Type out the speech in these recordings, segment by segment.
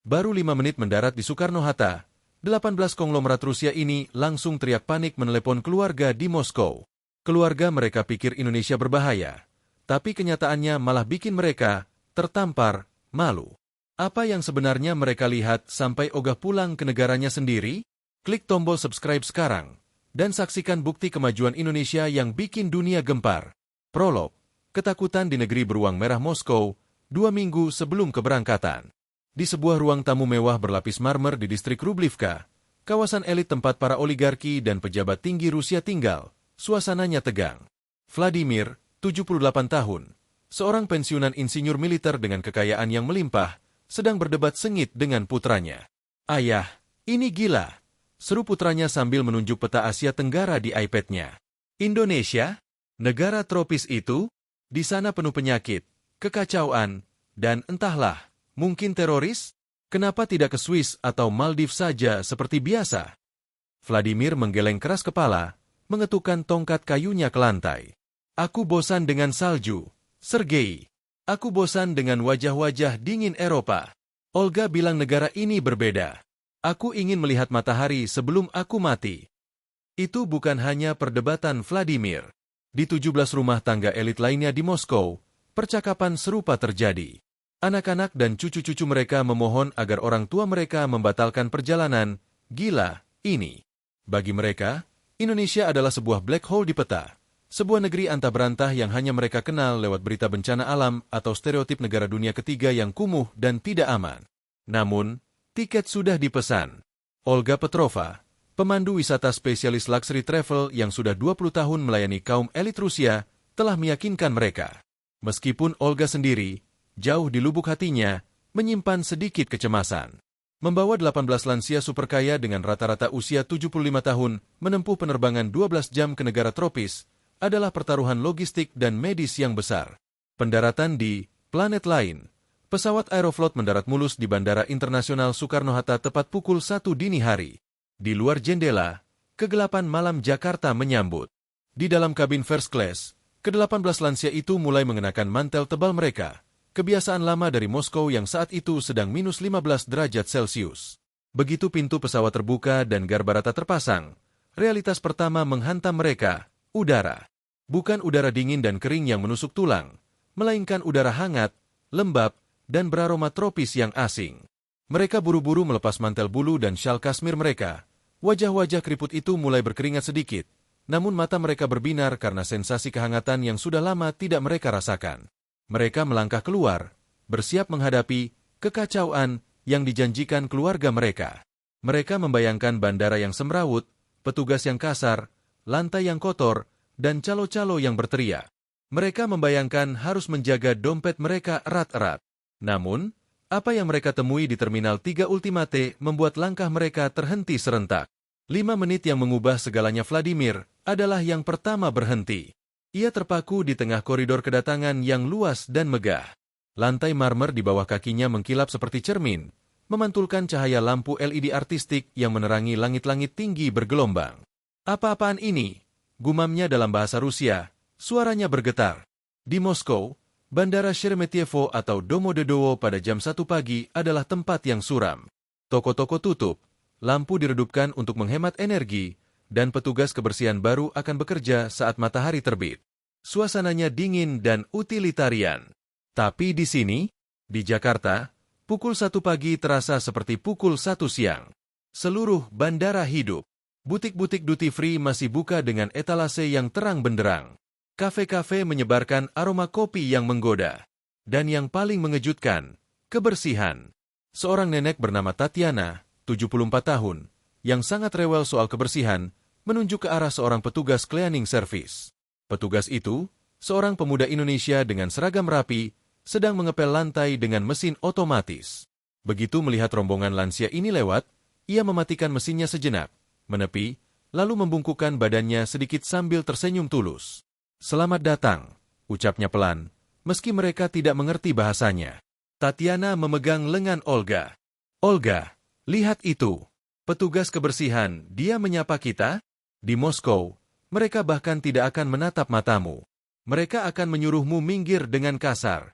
Baru 5 menit mendarat di Soekarno-Hatta, 18 konglomerat Rusia ini langsung teriak panik menelepon keluarga di Moskow. Keluarga mereka pikir Indonesia berbahaya, tapi kenyataannya malah bikin mereka tertampar, malu. Apa yang sebenarnya mereka lihat sampai ogah pulang ke negaranya sendiri? Klik tombol subscribe sekarang, dan saksikan bukti kemajuan Indonesia yang bikin dunia gempar. Prolog, ketakutan di negeri beruang merah Moskow, 2 minggu sebelum keberangkatan. Di sebuah ruang tamu mewah berlapis marmer di distrik Rublivka, kawasan elit tempat para oligarki dan pejabat tinggi Rusia tinggal, suasananya tegang. Vladimir, 78 tahun, seorang pensiunan insinyur militer dengan kekayaan yang melimpah, sedang berdebat sengit dengan putranya. "Ayah, ini gila," seru putranya sambil menunjuk peta Asia Tenggara di iPad-nya. "Indonesia? Negara tropis itu? Di sana penuh penyakit, kekacauan, dan entahlah, mungkin teroris? Kenapa tidak ke Swiss atau Maldives saja seperti biasa?" Vladimir menggeleng keras kepala, mengetukkan tongkat kayunya ke lantai. "Aku bosan dengan salju, Sergei. Aku bosan dengan wajah-wajah dingin Eropa. Olga bilang negara ini berbeda. Aku ingin melihat matahari sebelum aku mati." Itu bukan hanya perdebatan Vladimir. Di 17 rumah tangga elit lainnya di Moskow, percakapan serupa terjadi. Anak-anak dan cucu-cucu mereka memohon agar orang tua mereka membatalkan perjalanan gila ini. Bagi mereka, Indonesia adalah sebuah black hole di peta. Sebuah negeri antah berantah yang hanya mereka kenal lewat berita bencana alam atau stereotip negara dunia ketiga yang kumuh dan tidak aman. Namun, tiket sudah dipesan. Olga Petrova, pemandu wisata spesialis luxury travel yang sudah 20 tahun melayani kaum elit Rusia, telah meyakinkan mereka. Meskipun Olga sendiri, jauh di lubuk hatinya, menyimpan sedikit kecemasan. Membawa 18 lansia superkaya dengan rata-rata usia 75 tahun menempuh penerbangan 12 jam ke negara tropis, adalah pertaruhan logistik dan medis yang besar. Pendaratan di planet lain. Pesawat Aeroflot mendarat mulus di Bandara Internasional Soekarno-Hatta tepat pukul 1 dini hari. Di luar jendela, kegelapan malam Jakarta menyambut. Di dalam kabin first class, ke-18 lansia itu mulai mengenakan mantel tebal mereka, kebiasaan lama dari Moskow yang saat itu sedang minus 15 derajat Celcius. Begitu pintu pesawat terbuka dan garbarata terpasang, realitas pertama menghantam mereka, udara. Bukan udara dingin dan kering yang menusuk tulang, melainkan udara hangat, lembab, dan beraroma tropis yang asing. Mereka buru-buru melepas mantel bulu dan syal kasmir mereka. Wajah-wajah keriput itu mulai berkeringat sedikit, namun mata mereka berbinar karena sensasi kehangatan yang sudah lama tidak mereka rasakan. Mereka melangkah keluar, bersiap menghadapi kekacauan yang dijanjikan keluarga mereka. Mereka membayangkan bandara yang semrawut, petugas yang kasar, lantai yang kotor, dan calo-calo yang berteriak. Mereka membayangkan harus menjaga dompet mereka erat-erat. Namun, apa yang mereka temui di Terminal 3 Ultimate membuat langkah mereka terhenti serentak. 5 menit yang mengubah segalanya. Vladimir adalah yang pertama berhenti. Ia terpaku di tengah koridor kedatangan yang luas dan megah. Lantai marmer di bawah kakinya mengkilap seperti cermin, memantulkan cahaya lampu LED artistik yang menerangi langit-langit tinggi bergelombang. "Apa-apaan ini?" gumamnya dalam bahasa Rusia, suaranya bergetar. Di Moskow, Bandara Sheremetyevo atau Domodedowo pada jam 1 pagi adalah tempat yang suram. Toko-toko tutup, lampu diredupkan untuk menghemat energi, dan petugas kebersihan baru akan bekerja saat matahari terbit. Suasananya dingin dan utilitarian. Tapi di sini, di Jakarta, pukul 1 pagi terasa seperti pukul 1 siang. Seluruh bandara hidup. Butik-butik duty free masih buka dengan etalase yang terang benderang. Kafe-kafe menyebarkan aroma kopi yang menggoda. Dan yang paling mengejutkan, kebersihan. Seorang nenek bernama Tatiana, 74 tahun, yang sangat rewel soal kebersihan, menunjuk ke arah seorang petugas cleaning service. Petugas itu, seorang pemuda Indonesia dengan seragam rapi, sedang mengepel lantai dengan mesin otomatis. Begitu melihat rombongan lansia ini lewat, ia mematikan mesinnya sejenak, menepi, lalu membungkukkan badannya sedikit sambil tersenyum tulus. "Selamat datang," ucapnya pelan, meski mereka tidak mengerti bahasanya. Tatiana memegang lengan Olga. "Olga, lihat itu. Petugas kebersihan, dia menyapa kita." Di Moskow, mereka bahkan tidak akan menatap matamu. Mereka akan menyuruhmu minggir dengan kasar.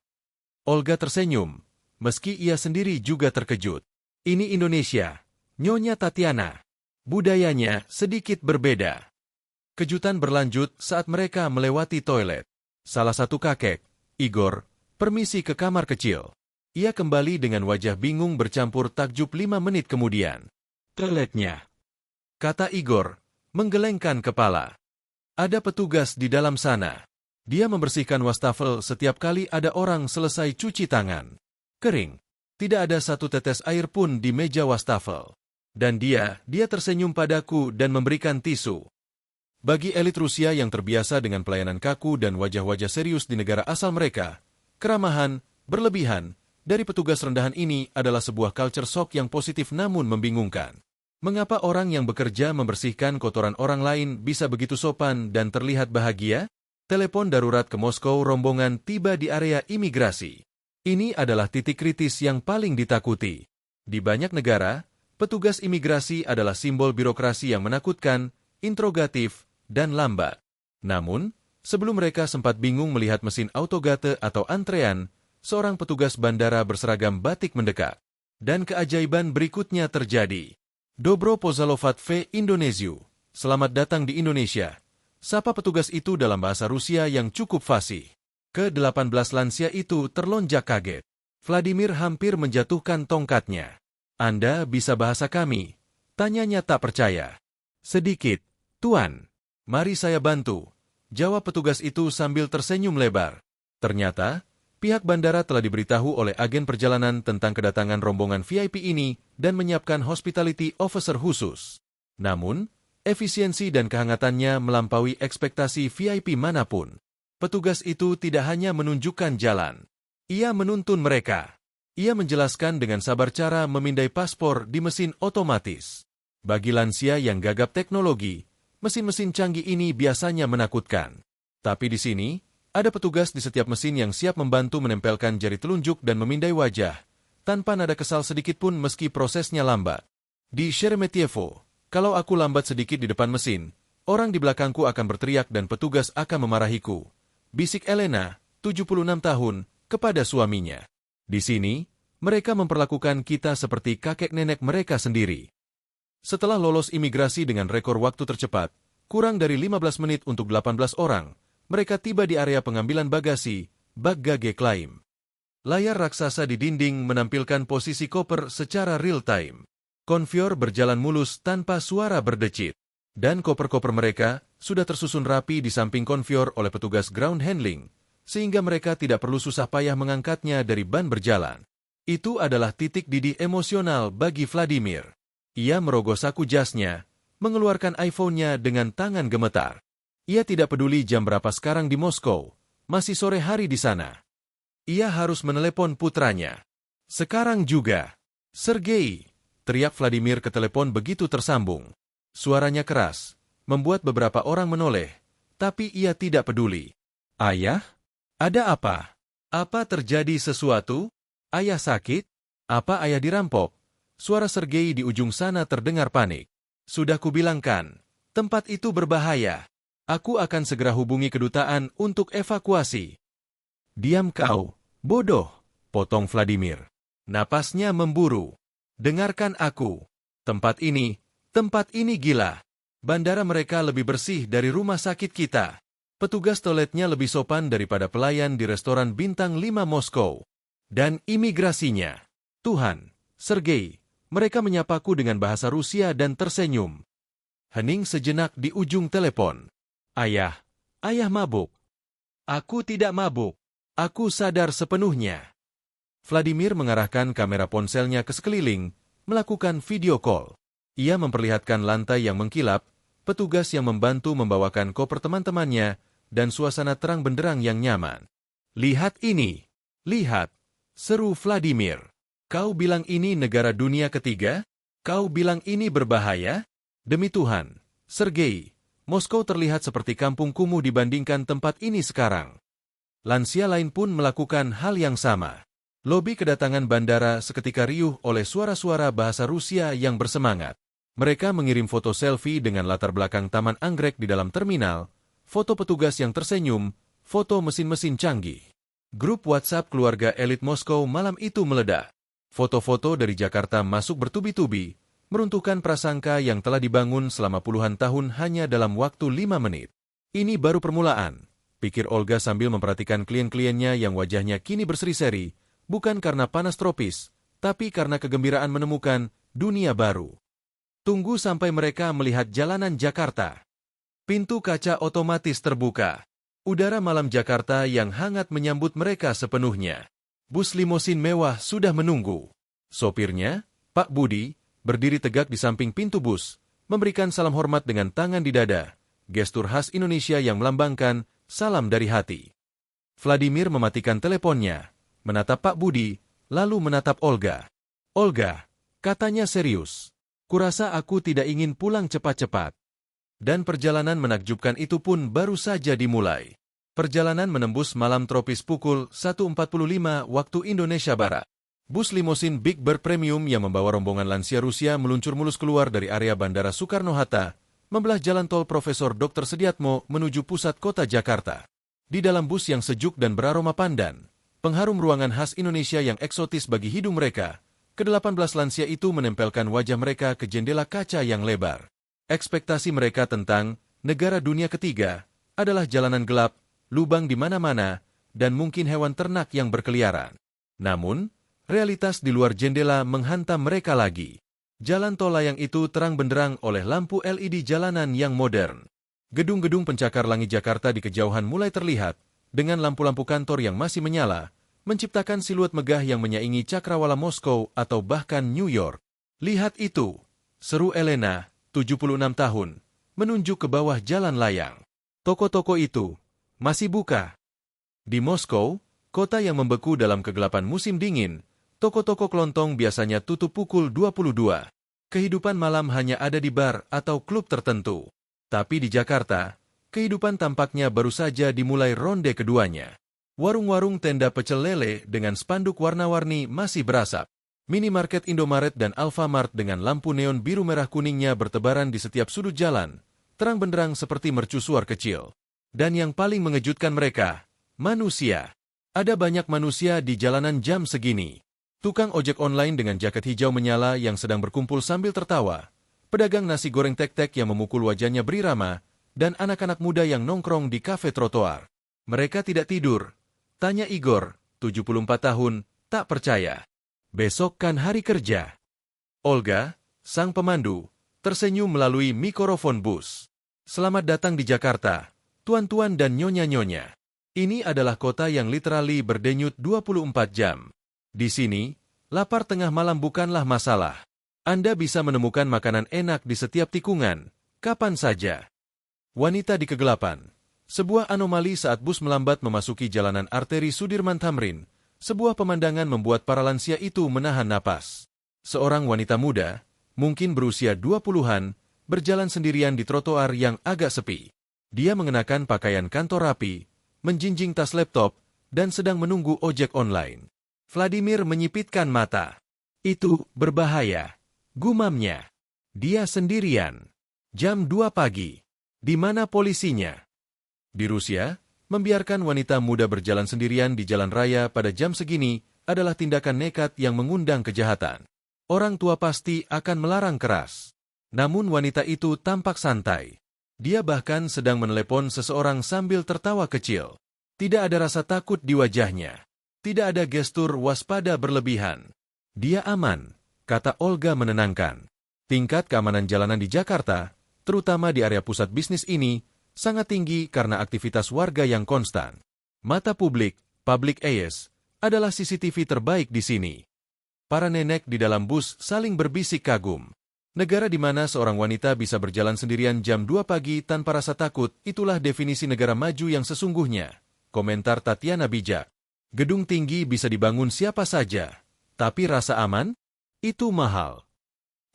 Olga tersenyum, meski ia sendiri juga terkejut. Ini Indonesia, Nyonya Tatiana. Budayanya sedikit berbeda. Kejutan berlanjut saat mereka melewati toilet. Salah satu kakek, Igor, permisi ke kamar kecil. Ia kembali dengan wajah bingung bercampur takjub 5 menit kemudian. Toiletnya, kata Igor, menggelengkan kepala. Ada petugas di dalam sana. Dia membersihkan wastafel setiap kali ada orang selesai cuci tangan. Kering. Tidak ada satu tetes air pun di meja wastafel. Dan dia tersenyum padaku dan memberikan tisu. Bagi elit Rusia yang terbiasa dengan pelayanan kaku dan wajah-wajah serius di negara asal mereka, keramahan, berlebihan, dari petugas rendahan ini adalah sebuah culture shock yang positif namun membingungkan. Mengapa orang yang bekerja membersihkan kotoran orang lain bisa begitu sopan dan terlihat bahagia? Telepon darurat ke Moskow rombongan tiba di area imigrasi. Ini adalah titik kritis yang paling ditakuti. Di banyak negara, petugas imigrasi adalah simbol birokrasi yang menakutkan, introgatif, dan lambat. Namun, sebelum mereka sempat bingung melihat mesin autogate atau antrean, seorang petugas bandara berseragam batik mendekat. Dan keajaiban berikutnya terjadi. Dobro pozalovat v Indonesia. Selamat datang di Indonesia. Sapa petugas itu dalam bahasa Rusia yang cukup fasih. Ke-18 lansia itu terlonjak kaget. Vladimir hampir menjatuhkan tongkatnya. Anda bisa bahasa kami? Tanyanya tak percaya. Sedikit, Tuan. Mari saya bantu, jawab petugas itu sambil tersenyum lebar. Ternyata, pihak bandara telah diberitahu oleh agen perjalanan tentang kedatangan rombongan VIP ini dan menyiapkan hospitality officer khusus. Namun, efisiensi dan kehangatannya melampaui ekspektasi VIP manapun. Petugas itu tidak hanya menunjukkan jalan. Ia menuntun mereka. Ia menjelaskan dengan sabar cara memindai paspor di mesin otomatis. Bagi lansia yang gagap teknologi, mesin-mesin canggih ini biasanya menakutkan. Tapi di sini, ada petugas di setiap mesin yang siap membantu menempelkan jari telunjuk dan memindai wajah, tanpa nada kesal sedikitpun meski prosesnya lambat. Di Sheremetyevo, kalau aku lambat sedikit di depan mesin, orang di belakangku akan berteriak dan petugas akan memarahiku. Bisik Elena, 76 tahun, kepada suaminya. Di sini, mereka memperlakukan kita seperti kakek nenek mereka sendiri. Setelah lolos imigrasi dengan rekor waktu tercepat, kurang dari 15 menit untuk 18 orang, mereka tiba di area pengambilan bagasi, Baggage Claim. Layar raksasa di dinding menampilkan posisi koper secara real-time. Konvoy berjalan mulus tanpa suara berdecit. Dan koper-koper mereka sudah tersusun rapi di samping konvoy oleh petugas ground handling, sehingga mereka tidak perlu susah payah mengangkatnya dari ban berjalan. Itu adalah titik didih emosional bagi Vladimir. Ia merogoh saku jasnya, mengeluarkan iPhone-nya dengan tangan gemetar. Ia tidak peduli jam berapa sekarang di Moskow, masih sore hari di sana. Ia harus menelepon putranya. Sekarang juga. Sergei, teriak Vladimir ke telepon begitu tersambung. Suaranya keras, membuat beberapa orang menoleh, tapi ia tidak peduli. Ayah? Ada apa? Apa terjadi sesuatu? Ayah sakit? Apa ayah dirampok? Suara Sergei di ujung sana terdengar panik. Sudah kubilangkan, tempat itu berbahaya. Aku akan segera hubungi kedutaan untuk evakuasi. Diam kau, bodoh, potong Vladimir. Napasnya memburu. Dengarkan aku. Tempat ini gila. Bandara mereka lebih bersih dari rumah sakit kita. Petugas toiletnya lebih sopan daripada pelayan di restoran bintang 5 Moskow. Dan imigrasinya. Tuhan, Sergei. Mereka menyapaku dengan bahasa Rusia dan tersenyum. Hening sejenak di ujung telepon. Ayah mabuk. Aku tidak mabuk. Aku sadar sepenuhnya. Vladimir mengarahkan kamera ponselnya ke sekeliling, melakukan video call. Ia memperlihatkan lantai yang mengkilap, petugas yang membantu membawakan koper teman-temannya, dan suasana terang benderang yang nyaman. Lihat ini. Lihat. Seru Vladimir. Kau bilang ini negara dunia ketiga? Kau bilang ini berbahaya? Demi Tuhan, Sergei, Moskow terlihat seperti kampung kumuh dibandingkan tempat ini sekarang. Lansia lain pun melakukan hal yang sama. Lobi kedatangan bandara seketika riuh oleh suara-suara bahasa Rusia yang bersemangat. Mereka mengirim foto selfie dengan latar belakang taman anggrek di dalam terminal, foto petugas yang tersenyum, foto mesin-mesin canggih. Grup WhatsApp keluarga elit Moskow malam itu meledak. Foto-foto dari Jakarta masuk bertubi-tubi, meruntuhkan prasangka yang telah dibangun selama puluhan tahun hanya dalam waktu 5 menit. Ini baru permulaan, pikir Olga sambil memperhatikan klien-kliennya yang wajahnya kini berseri-seri, bukan karena panas tropis, tapi karena kegembiraan menemukan dunia baru. Tunggu sampai mereka melihat jalanan Jakarta. Pintu kaca otomatis terbuka. Udara malam Jakarta yang hangat menyambut mereka sepenuhnya. Bus limosin mewah sudah menunggu. Sopirnya, Pak Budi, berdiri tegak di samping pintu bus, memberikan salam hormat dengan tangan di dada, gestur khas Indonesia yang melambangkan salam dari hati. Vladimir mematikan teleponnya, menatap Pak Budi, lalu menatap Olga. Olga, katanya serius. Kurasa aku tidak ingin pulang cepat-cepat. Dan perjalanan menakjubkan itu pun baru saja dimulai. Perjalanan menembus malam tropis pukul 1.45 waktu Indonesia Barat. Bus limosin Big Bird Premium yang membawa rombongan lansia Rusia meluncur mulus keluar dari area Bandara Soekarno-Hatta, membelah jalan tol Profesor Dr. Sediatmo menuju pusat kota Jakarta. Di dalam bus yang sejuk dan beraroma pandan, pengharum ruangan khas Indonesia yang eksotis bagi hidung mereka, ke-18 lansia itu menempelkan wajah mereka ke jendela kaca yang lebar. Ekspektasi mereka tentang negara dunia ketiga adalah jalanan gelap, lubang di mana-mana, dan mungkin hewan ternak yang berkeliaran. Namun, realitas di luar jendela menghantam mereka lagi. Jalan tol layang itu terang benderang oleh lampu LED jalanan yang modern. Gedung-gedung pencakar langit Jakarta di kejauhan mulai terlihat, dengan lampu-lampu kantor yang masih menyala, menciptakan siluet megah yang menyaingi cakrawala Moskow atau bahkan New York. Lihat itu, seru Elena, 76 tahun, menunjuk ke bawah jalan layang. Toko-toko itu masih buka. Di Moskow, kota yang membeku dalam kegelapan musim dingin, toko-toko kelontong biasanya tutup pukul 22. Kehidupan malam hanya ada di bar atau klub tertentu. Tapi di Jakarta, kehidupan tampaknya baru saja dimulai ronde keduanya. Warung-warung tenda pecel lele dengan spanduk warna-warni masih berasap. Minimarket Indomaret dan Alfamart dengan lampu neon biru merah kuningnya bertebaran di setiap sudut jalan, terang benderang seperti mercusuar kecil. Dan yang paling mengejutkan mereka, manusia. Ada banyak manusia di jalanan jam segini. Tukang ojek online dengan jaket hijau menyala yang sedang berkumpul sambil tertawa, pedagang nasi goreng tek-tek yang memukul wajahnya berirama, dan anak-anak muda yang nongkrong di kafe trotoar. Mereka tidak tidur. Tanya Igor, 74 tahun, tak percaya. Besok kan hari kerja. Olga, sang pemandu, tersenyum melalui mikrofon bus. Selamat datang di Jakarta, tuan-tuan dan nyonya-nyonya. Ini adalah kota yang literally berdenyut 24 jam. Di sini, lapar tengah malam bukanlah masalah. Anda bisa menemukan makanan enak di setiap tikungan, kapan saja. Wanita di kegelapan. Sebuah anomali saat bus melambat memasuki jalanan arteri Sudirman Tamrin. Sebuah pemandangan membuat para lansia itu menahan napas. Seorang wanita muda, mungkin berusia 20-an, berjalan sendirian di trotoar yang agak sepi. Dia mengenakan pakaian kantor rapi, menjinjing tas laptop, dan sedang menunggu ojek online. Vladimir menyipitkan mata. Itu berbahaya, gumamnya. Dia sendirian. Jam 2 pagi. Di mana polisinya? Di Rusia, membiarkan wanita muda berjalan sendirian di jalan raya pada jam segini adalah tindakan nekat yang mengundang kejahatan. Orang tua pasti akan melarang keras. Namun wanita itu tampak santai. Dia bahkan sedang menelepon seseorang sambil tertawa kecil. Tidak ada rasa takut di wajahnya. Tidak ada gestur waspada berlebihan. Dia aman, kata Olga menenangkan. Tingkat keamanan jalanan di Jakarta, terutama di area pusat bisnis ini, sangat tinggi karena aktivitas warga yang konstan. Mata publik, public eyes, adalah CCTV terbaik di sini. Para nenek di dalam bus saling berbisik kagum. Negara di mana seorang wanita bisa berjalan sendirian jam 2 pagi tanpa rasa takut, itulah definisi negara maju yang sesungguhnya. Komentar Tatiana bijak. Gedung tinggi bisa dibangun siapa saja, tapi rasa aman? Itu mahal.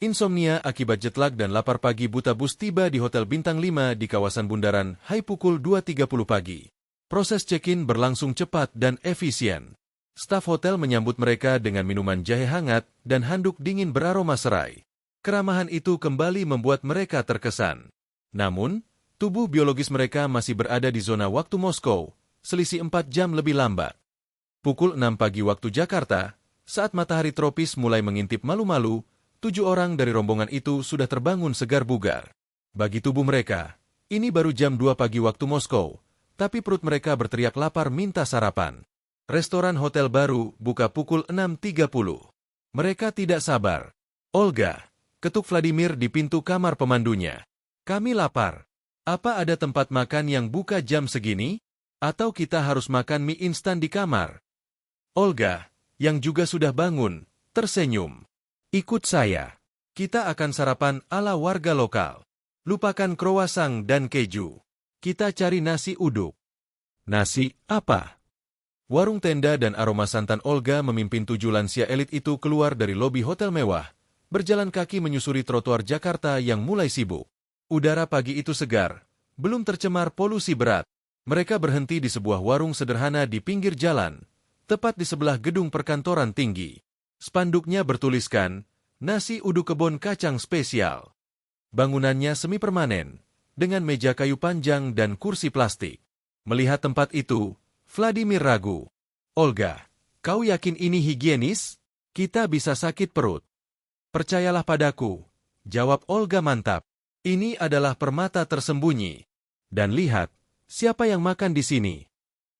Insomnia akibat jet lag dan lapar pagi buta bus tiba di Hotel Bintang 5 di kawasan Bundaran Hai pukul 2.30 pagi. Proses check-in berlangsung cepat dan efisien. Staf hotel menyambut mereka dengan minuman jahe hangat dan handuk dingin beraroma serai. Keramahan itu kembali membuat mereka terkesan. Namun, tubuh biologis mereka masih berada di zona waktu Moskow, selisih 4 jam lebih lambat. Pukul 6 pagi waktu Jakarta, Saat matahari tropis mulai mengintip malu-malu, 7 orang dari rombongan itu sudah terbangun segar bugar. Bagi tubuh mereka, ini baru jam 2 pagi waktu Moskow, tapi perut mereka berteriak lapar minta sarapan. Restoran hotel baru buka pukul 6.30. Mereka tidak sabar. Olga, ketuk Vladimir di pintu kamar pemandunya. Kami lapar. Apa ada tempat makan yang buka jam segini? Atau kita harus makan mie instan di kamar? Olga, yang juga sudah bangun, tersenyum. Ikut saya. Kita akan sarapan ala warga lokal. Lupakan croissant dan keju. Kita cari nasi uduk. Nasi apa? Warung tenda dan aroma santan Olga memimpin 7 lansia elit itu keluar dari lobi hotel mewah, berjalan kaki menyusuri trotoar Jakarta yang mulai sibuk. Udara pagi itu segar, belum tercemar polusi berat. Mereka berhenti di sebuah warung sederhana di pinggir jalan, tepat di sebelah gedung perkantoran tinggi. Spanduknya bertuliskan, nasi uduk kebun kacang spesial. Bangunannya semi permanen, dengan meja kayu panjang dan kursi plastik. Melihat tempat itu, Vladimir ragu. Olga, kau yakin ini higienis? Kita bisa sakit perut. Percayalah padaku, jawab Olga mantap. Ini adalah permata tersembunyi. Dan lihat, siapa yang makan di sini.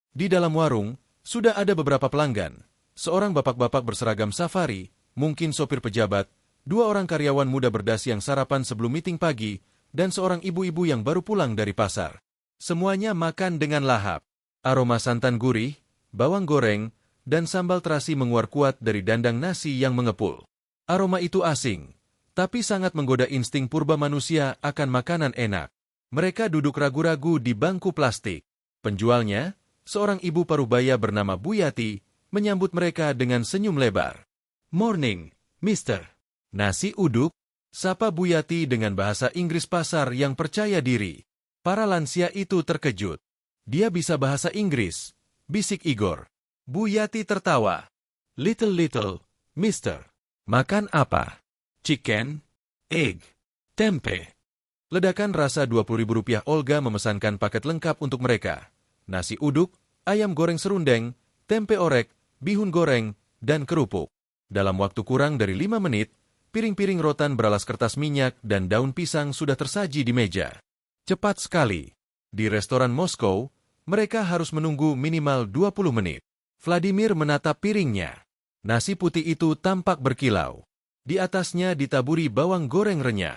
Di dalam warung, sudah ada beberapa pelanggan. Seorang bapak-bapak berseragam safari, mungkin sopir pejabat, 2 orang karyawan muda berdasi yang sarapan sebelum meeting pagi, dan seorang ibu-ibu yang baru pulang dari pasar. Semuanya makan dengan lahap. Aroma santan gurih, bawang goreng, dan sambal terasi menguar kuat dari dandang nasi yang mengepul. Aroma itu asing, tapi sangat menggoda insting purba manusia akan makanan enak. Mereka duduk ragu-ragu di bangku plastik. Penjualnya, seorang ibu parubaya bernama Bu Yati, menyambut mereka dengan senyum lebar. Morning, Mister. Nasi uduk? Sapa Bu Yati dengan bahasa Inggris pasar yang percaya diri. Para lansia itu terkejut. Dia bisa bahasa Inggris, bisik Igor. Bu Yati tertawa. Little, Mister. Makan apa? Chicken, egg, tempe. Ledakan rasa Rp20.000 Olga memesankan paket lengkap untuk mereka. Nasi uduk, ayam goreng serundeng, tempe orek, bihun goreng, dan kerupuk. Dalam waktu kurang dari 5 menit, piring-piring rotan beralas kertas minyak dan daun pisang sudah tersaji di meja. Cepat sekali. Di restoran Moskow, mereka harus menunggu minimal 20 menit. Vladimir menatap piringnya. Nasi putih itu tampak berkilau. Di atasnya ditaburi bawang goreng renyah.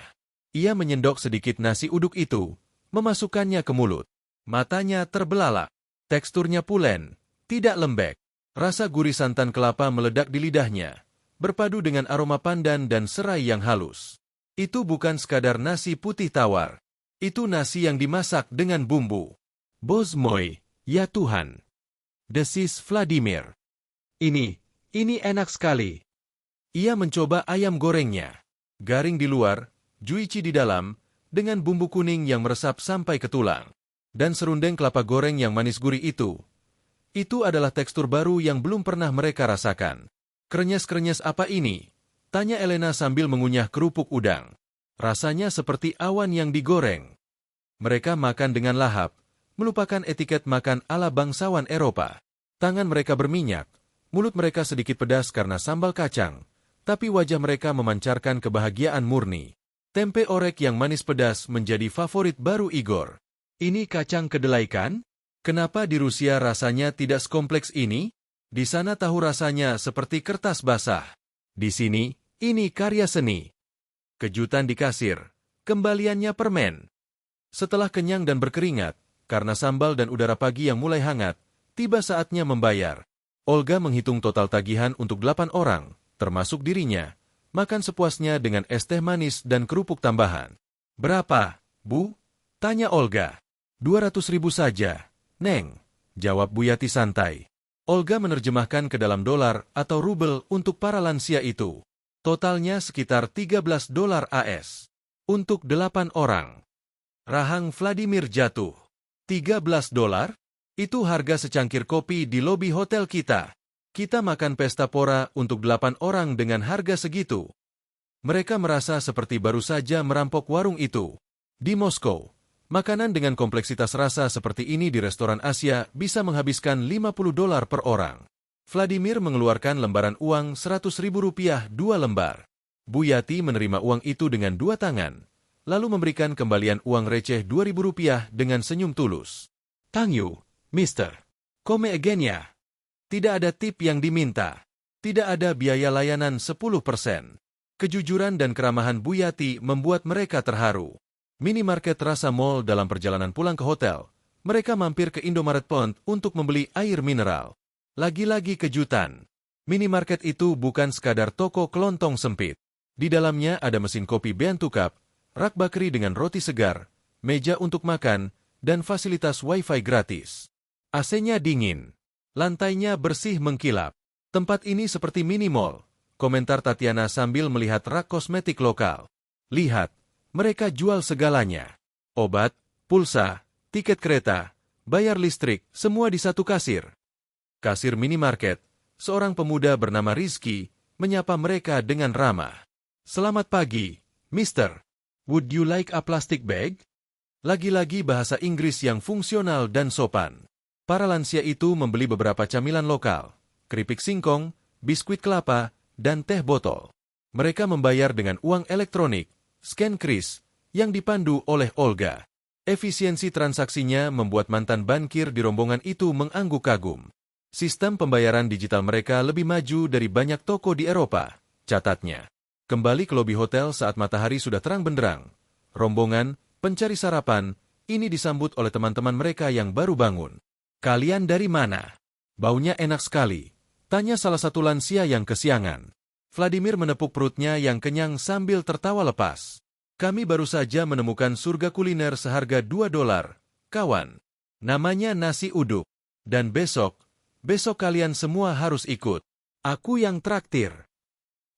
Ia menyendok sedikit nasi uduk itu, memasukkannya ke mulut. Matanya terbelalak. Teksturnya pulen, tidak lembek. Rasa gurih santan kelapa meledak di lidahnya, berpadu dengan aroma pandan dan serai yang halus. Itu bukan sekadar nasi putih tawar. Itu nasi yang dimasak dengan bumbu. Bozh moi, ya Tuhan. Desis Vladimir. Ini enak sekali. Ia mencoba ayam gorengnya. Garing di luar, juicy di dalam, dengan bumbu kuning yang meresap sampai ke tulang. Dan serundeng kelapa goreng yang manis gurih itu. Itu adalah tekstur baru yang belum pernah mereka rasakan. Krenyes-krenyes apa ini? Tanya Elena sambil mengunyah kerupuk udang. Rasanya seperti awan yang digoreng. Mereka makan dengan lahap, melupakan etiket makan ala bangsawan Eropa. Tangan mereka berminyak, mulut mereka sedikit pedas karena sambal kacang, tapi wajah mereka memancarkan kebahagiaan murni. Tempe orek yang manis pedas menjadi favorit baru Igor. Ini kacang kedelai kan? Kenapa di Rusia rasanya tidak sekompleks ini? Di sana tahu rasanya seperti kertas basah. Di sini, ini karya seni. Kejutan di kasir, kembaliannya permen. Setelah kenyang dan berkeringat, karena sambal dan udara pagi yang mulai hangat, tiba saatnya membayar. Olga menghitung total tagihan untuk 8 orang, termasuk dirinya, makan sepuasnya dengan es teh manis dan kerupuk tambahan. Berapa, Bu? Tanya Olga. 200.000 saja, Neng, jawab Bu Yati santai. Olga menerjemahkan ke dalam dolar atau rubel untuk para lansia itu. Totalnya sekitar $13 AS. Untuk 8 orang. Rahang Vladimir jatuh. $13? Itu harga secangkir kopi di lobi hotel kita. Kita makan pesta pora untuk 8 orang dengan harga segitu. Mereka merasa seperti baru saja merampok warung itu. Di Moskow, makanan dengan kompleksitas rasa seperti ini di restoran Asia bisa menghabiskan $50 per orang. Vladimir mengeluarkan lembaran uang Rp100.000 2 lembar. Buyati menerima uang itu dengan 2 tangan, lalu memberikan kembalian uang receh Rp2.000 dengan senyum tulus. "Thank you, Mister. Come again ya." Tidak ada tip yang diminta. Tidak ada biaya layanan 10%. Kejujuran dan keramahan Buyati membuat mereka terharu. Minimarket rasa mall dalam perjalanan pulang ke hotel. Mereka mampir ke Indomaret Pond untuk membeli air mineral. Lagi-lagi kejutan. Minimarket itu bukan sekadar toko kelontong sempit. Di dalamnya ada mesin kopi Bento Cup, rak bakery dengan roti segar, meja untuk makan, dan fasilitas wifi gratis. AC-nya dingin. Lantainya bersih mengkilap. Tempat ini seperti mini mall, komentar Tatiana sambil melihat rak kosmetik lokal. Lihat, mereka jual segalanya. Obat, pulsa, tiket kereta, bayar listrik, semua di satu kasir. Kasir minimarket, seorang pemuda bernama Rizky, menyapa mereka dengan ramah. "Selamat pagi, Mister. Would you like a plastic bag?" Lagi-lagi bahasa Inggris yang fungsional dan sopan. Para lansia itu membeli beberapa camilan lokal, keripik singkong, biskuit kelapa, dan teh botol. Mereka membayar dengan uang elektronik, scan kris, yang dipandu oleh Olga. Efisiensi transaksinya membuat mantan bankir di rombongan itu mengangguk kagum. Sistem pembayaran digital mereka lebih maju dari banyak toko di Eropa, catatnya. Kembali ke lobi hotel saat matahari sudah terang benderang. Rombongan, pencari sarapan, ini disambut oleh teman-teman mereka yang baru bangun. "Kalian dari mana? Baunya enak sekali," tanya salah satu lansia yang kesiangan. Vladimir menepuk perutnya yang kenyang sambil tertawa lepas. "Kami baru saja menemukan surga kuliner seharga $2, kawan. Namanya nasi uduk. Dan besok kalian semua harus ikut. Aku yang traktir."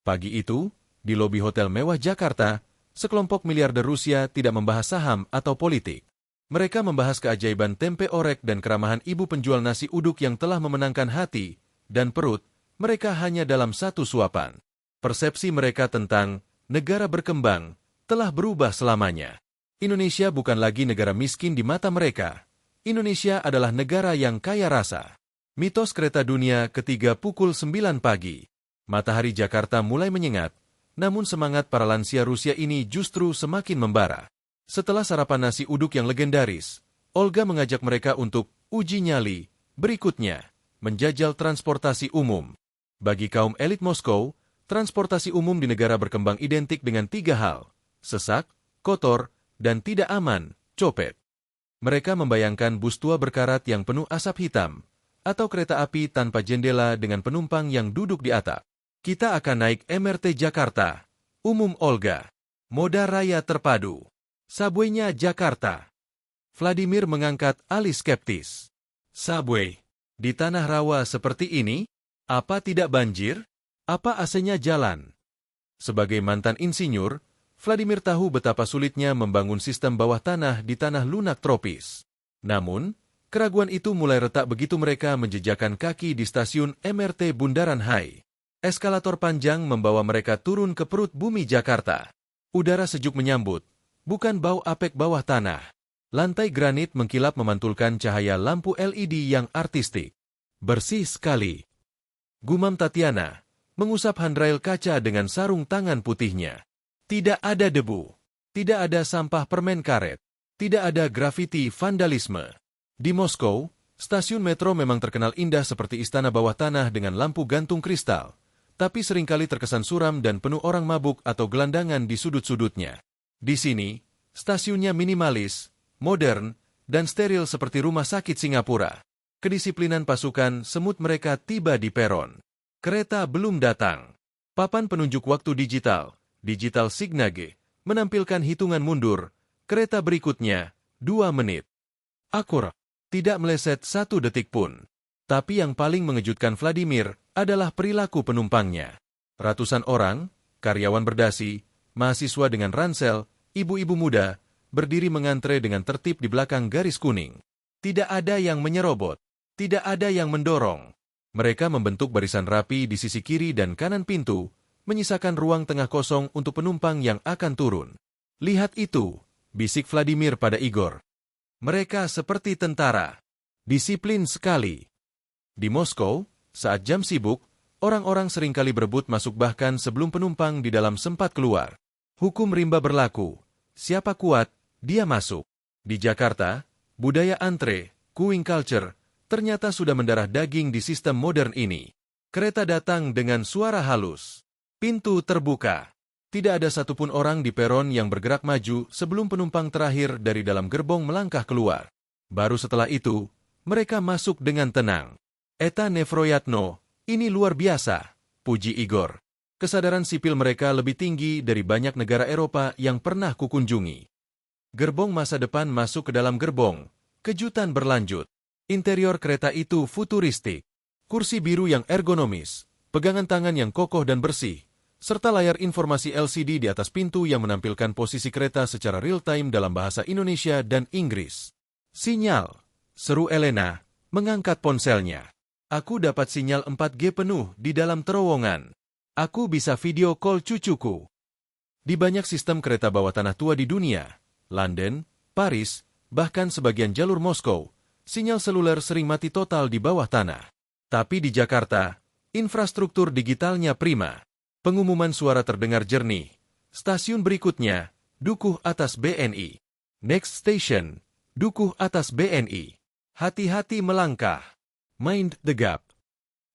Pagi itu, di lobi hotel mewah Jakarta, sekelompok miliarder Rusia tidak membahas saham atau politik. Mereka membahas keajaiban tempe orek dan keramahan ibu penjual nasi uduk yang telah memenangkan hati dan perut mereka hanya dalam satu suapan. Persepsi mereka tentang negara berkembang telah berubah selamanya. Indonesia bukan lagi negara miskin di mata mereka. Indonesia adalah negara yang kaya rasa. Mitos kereta dunia ketiga pukul 9 pagi. Matahari Jakarta mulai menyengat, namun semangat para lansia Rusia ini justru semakin membara. Setelah sarapan nasi uduk yang legendaris, Olga mengajak mereka untuk uji nyali, berikutnya, menjajal transportasi umum. Bagi kaum elit Moskow, transportasi umum di negara berkembang identik dengan 3 hal: sesak, kotor, dan tidak aman, copet. Mereka membayangkan bus tua berkarat yang penuh asap hitam, atau kereta api tanpa jendela dengan penumpang yang duduk di atap. "Kita akan naik MRT Jakarta," umum Olga. "Moda raya terpadu. Subway-nya Jakarta." Vladimir mengangkat alis skeptis. "Subway? Di tanah rawa seperti ini? Apa tidak banjir? Apa AC-nya jalan?" Sebagai mantan insinyur, Vladimir tahu betapa sulitnya membangun sistem bawah tanah di tanah lunak tropis. Namun, keraguan itu mulai retak begitu mereka menjejakkan kaki di stasiun MRT Bundaran Hai. Eskalator panjang membawa mereka turun ke perut bumi Jakarta. Udara sejuk menyambut, bukan bau apek bawah tanah. Lantai granit mengkilap memantulkan cahaya lampu LED yang artistik. "Bersih sekali," gumam Tatiana, mengusap handrail kaca dengan sarung tangan putihnya. Tidak ada debu, tidak ada sampah permen karet, tidak ada grafiti vandalisme. Di Moskow, stasiun metro memang terkenal indah seperti istana bawah tanah dengan lampu gantung kristal, tapi seringkali terkesan suram dan penuh orang mabuk atau gelandangan di sudut-sudutnya. Di sini, stasiunnya minimalis, modern, dan steril seperti rumah sakit Singapura. Kedisiplinan pasukan semut mereka tiba di peron. Kereta belum datang. Papan penunjuk waktu digital Signage, menampilkan hitungan mundur, kereta berikutnya, 2 menit. Akurat, tidak meleset 1 detik pun. Tapi yang paling mengejutkan Vladimir adalah perilaku penumpangnya. Ratusan orang, karyawan berdasi, mahasiswa dengan ransel, ibu-ibu muda, berdiri mengantre dengan tertib di belakang garis kuning. Tidak ada yang menyerobot, tidak ada yang mendorong. Mereka membentuk barisan rapi di sisi kiri dan kanan pintu, menyisakan ruang tengah kosong untuk penumpang yang akan turun. "Lihat itu," bisik Vladimir pada Igor. "Mereka seperti tentara. Disiplin sekali." Di Moskow, Saat jam sibuk, orang-orang seringkali berebut masuk bahkan sebelum penumpang di dalam sempat keluar. Hukum rimba berlaku. Siapa kuat, dia masuk. Di Jakarta, budaya antre, queuing culture, ternyata sudah mendarah daging di sistem modern ini. Kereta datang dengan suara halus. Pintu terbuka. Tidak ada satupun orang di peron yang bergerak maju sebelum penumpang terakhir dari dalam gerbong melangkah keluar. Baru setelah itu, mereka masuk dengan tenang. Eta Nefroyatno, ini luar biasa, puji Igor. Kesadaran sipil mereka lebih tinggi dari banyak negara Eropa yang pernah kukunjungi. Gerbong masa depan masuk ke dalam gerbong. Kejutan berlanjut. Interior kereta itu futuristik. Kursi biru yang ergonomis, pegangan tangan yang kokoh dan bersih, serta layar informasi LCD di atas pintu yang menampilkan posisi kereta secara real-time dalam bahasa Indonesia dan Inggris. Sinyal, seru Elena, mengangkat ponselnya. Aku dapat sinyal 4G penuh di dalam terowongan. Aku bisa video call cucuku. Di banyak sistem kereta bawah tanah tua di dunia, London, Paris, bahkan sebagian jalur Moskow, sinyal seluler sering mati total di bawah tanah. Tapi di Jakarta, infrastruktur digitalnya prima. Pengumuman suara terdengar jernih. Stasiun berikutnya, Dukuh atas BNI. Next station, Dukuh atas BNI. Hati-hati melangkah. Mind the gap.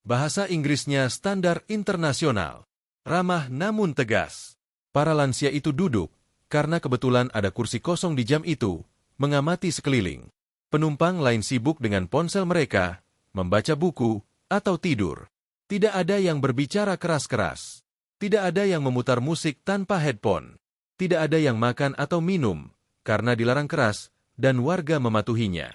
Bahasa Inggrisnya standar internasional. Ramah namun tegas. Para lansia itu duduk, karena kebetulan ada kursi kosong di jam itu, mengamati sekeliling. Penumpang lain sibuk dengan ponsel mereka, membaca buku, atau tidur. Tidak ada yang berbicara keras-keras. Tidak ada yang memutar musik tanpa headphone. Tidak ada yang makan atau minum, karena dilarang keras, dan warga mematuhinya.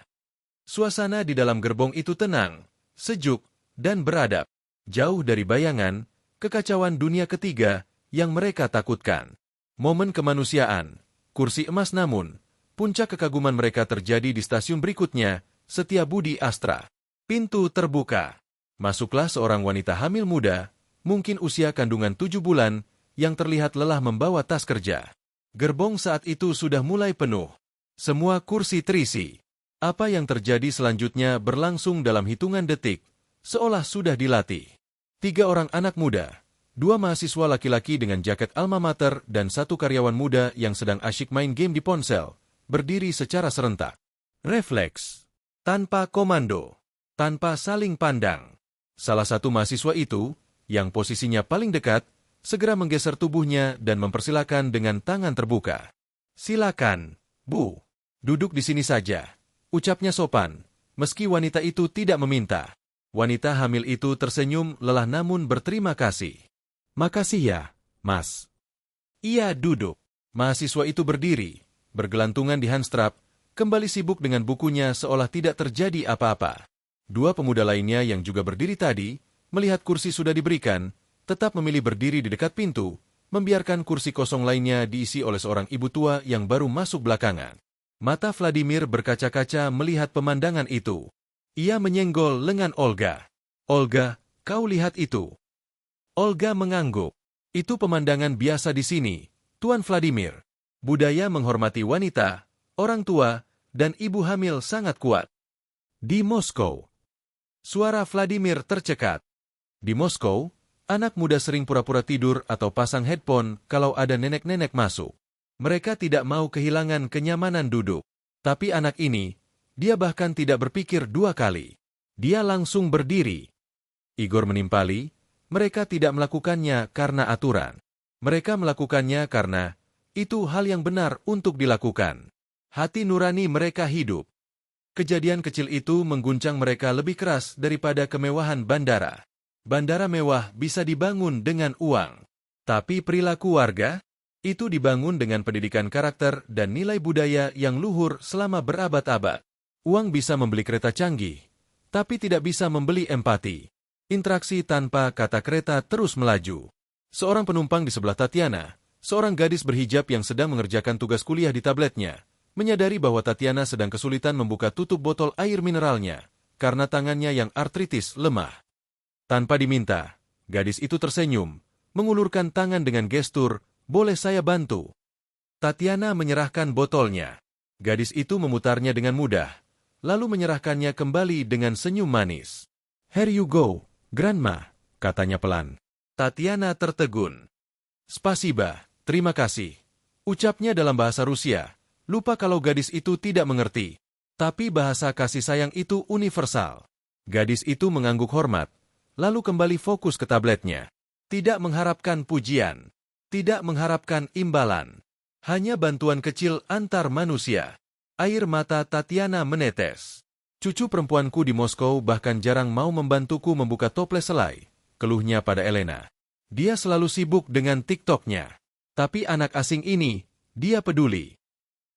Suasana di dalam gerbong itu tenang, sejuk, dan beradab. Jauh dari bayangan, kekacauan dunia ketiga yang mereka takutkan. Momen kemanusiaan, kursi emas namun, puncak kekaguman mereka terjadi di stasiun berikutnya, Setiabudi Astra. Pintu terbuka. Masuklah seorang wanita hamil muda, mungkin usia kandungan 7 bulan, yang terlihat lelah membawa tas kerja. Gerbong saat itu sudah mulai penuh. Semua kursi terisi. Apa yang terjadi selanjutnya berlangsung dalam hitungan detik, seolah sudah dilatih. 3 orang anak muda, 2 mahasiswa laki-laki dengan jaket alma mater dan 1 karyawan muda yang sedang asyik main game di ponsel, berdiri secara serentak. Refleks. Tanpa komando. Tanpa saling pandang. Salah satu mahasiswa itu, yang posisinya paling dekat, segera menggeser tubuhnya dan mempersilakan dengan tangan terbuka. Silakan, Bu. Duduk di sini saja. Ucapnya sopan, meski wanita itu tidak meminta. Wanita hamil itu tersenyum lelah namun berterima kasih. Makasih ya, Mas. Ia duduk. Mahasiswa itu berdiri, bergelantungan di handstrap, kembali sibuk dengan bukunya seolah tidak terjadi apa-apa. 2 pemuda lainnya yang juga berdiri tadi, melihat kursi sudah diberikan, tetap memilih berdiri di dekat pintu, membiarkan kursi kosong lainnya diisi oleh seorang ibu tua yang baru masuk belakangan. Mata Vladimir berkaca-kaca melihat pemandangan itu. Ia menyenggol lengan Olga. Olga, kau lihat itu. Olga mengangguk. Itu pemandangan biasa di sini, Tuan Vladimir. Budaya menghormati wanita, orang tua, dan ibu hamil sangat kuat. Di Moskow. Suara Vladimir tercekat. Di Moskow, anak muda sering pura-pura tidur atau pasang headphone kalau ada nenek-nenek masuk. Mereka tidak mau kehilangan kenyamanan duduk. Tapi anak ini, dia bahkan tidak berpikir 2 kali. Dia langsung berdiri. Igor menimpali, mereka tidak melakukannya karena aturan. Mereka melakukannya karena itu hal yang benar untuk dilakukan. Hati nurani mereka hidup. Kejadian kecil itu mengguncang mereka lebih keras daripada kemewahan bandara. Bandara mewah bisa dibangun dengan uang. Tapi perilaku warga? Itu dibangun dengan pendidikan karakter dan nilai budaya yang luhur selama berabad-abad. Uang bisa membeli kereta canggih, tapi tidak bisa membeli empati. Interaksi tanpa kata kereta terus melaju. Seorang penumpang di sebelah Tatiana, seorang gadis berhijab yang sedang mengerjakan tugas kuliah di tabletnya, menyadari bahwa Tatiana sedang kesulitan membuka tutup botol air mineralnya, karena tangannya yang artritis lemah. Tanpa diminta, gadis itu tersenyum, mengulurkan tangan dengan gestur, "Boleh saya bantu?" Tatiana menyerahkan botolnya. Gadis itu memutarnya dengan mudah, lalu menyerahkannya kembali dengan senyum manis. "Here you go, "Grandma," katanya pelan. Tatiana tertegun. "Spasiba, terima kasih," ucapnya dalam bahasa Rusia. Lupa kalau gadis itu tidak mengerti. Tapi bahasa kasih sayang itu universal. Gadis itu mengangguk hormat, lalu kembali fokus ke tabletnya. Tidak mengharapkan pujian, tidak mengharapkan imbalan. Hanya bantuan kecil antar manusia. Air mata Tatiana menetes. "Cucu perempuanku di Moskow bahkan jarang mau membantuku membuka toples selai," keluhnya pada Elena. "Dia selalu sibuk dengan TikTok-nya. Tapi anak asing ini, dia peduli."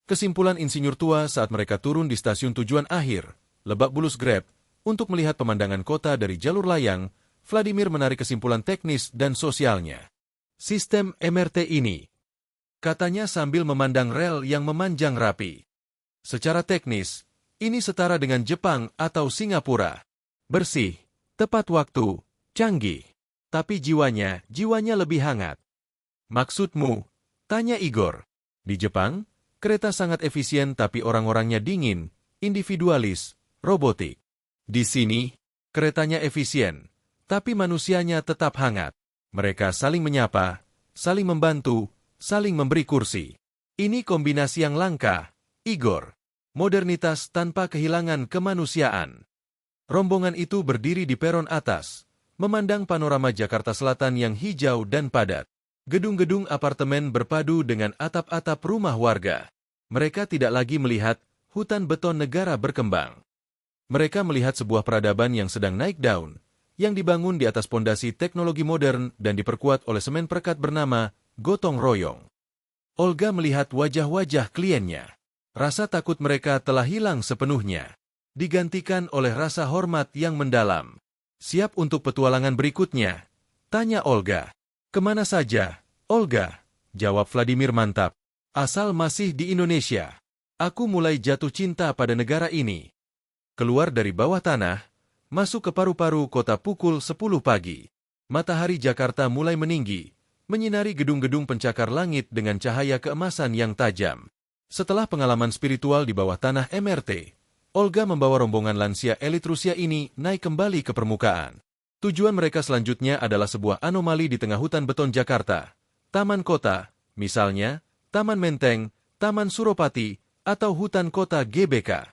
Kesimpulan insinyur tua saat mereka turun di stasiun tujuan akhir, Lebak Bulus Grab, untuk melihat pemandangan kota dari jalur layang, Vladimir menarik kesimpulan teknis dan sosialnya. "Sistem MRT ini," katanya sambil memandang rel yang memanjang rapi. "Secara teknis, ini setara dengan Jepang atau Singapura. Bersih, tepat waktu, canggih. Tapi jiwanya lebih hangat." "Maksudmu?" tanya Igor. "Di Jepang, kereta sangat efisien tapi orang-orangnya dingin, individualis, robotik. Di sini, keretanya efisien, tapi manusianya tetap hangat. Mereka saling menyapa, saling membantu, saling memberi kursi. Ini kombinasi yang langka, Igor. Modernitas tanpa kehilangan kemanusiaan." Rombongan itu berdiri di peron atas, memandang panorama Jakarta Selatan yang hijau dan padat. Gedung-gedung apartemen berpadu dengan atap-atap rumah warga. Mereka tidak lagi melihat hutan beton negara berkembang. Mereka melihat sebuah peradaban yang sedang naik daun, yang dibangun di atas pondasi teknologi modern dan diperkuat oleh semen perekat bernama gotong royong. Olga melihat wajah-wajah kliennya. Rasa takut mereka telah hilang sepenuhnya, digantikan oleh rasa hormat yang mendalam. "Siap untuk petualangan berikutnya?" tanya Olga. "Kemana saja, Olga?" jawab Vladimir mantap. "Asal masih di Indonesia. Aku mulai jatuh cinta pada negara ini." Keluar dari bawah tanah, masuk ke paru-paru kota pukul 10 pagi. Matahari Jakarta mulai meninggi, menyinari gedung-gedung pencakar langit dengan cahaya keemasan yang tajam. Setelah pengalaman spiritual di bawah tanah MRT, Olga membawa rombongan lansia elit Rusia ini naik kembali ke permukaan. Tujuan mereka selanjutnya adalah sebuah anomali di tengah hutan beton Jakarta. Taman kota, misalnya, Taman Menteng, Taman Suropati, atau hutan kota GBK.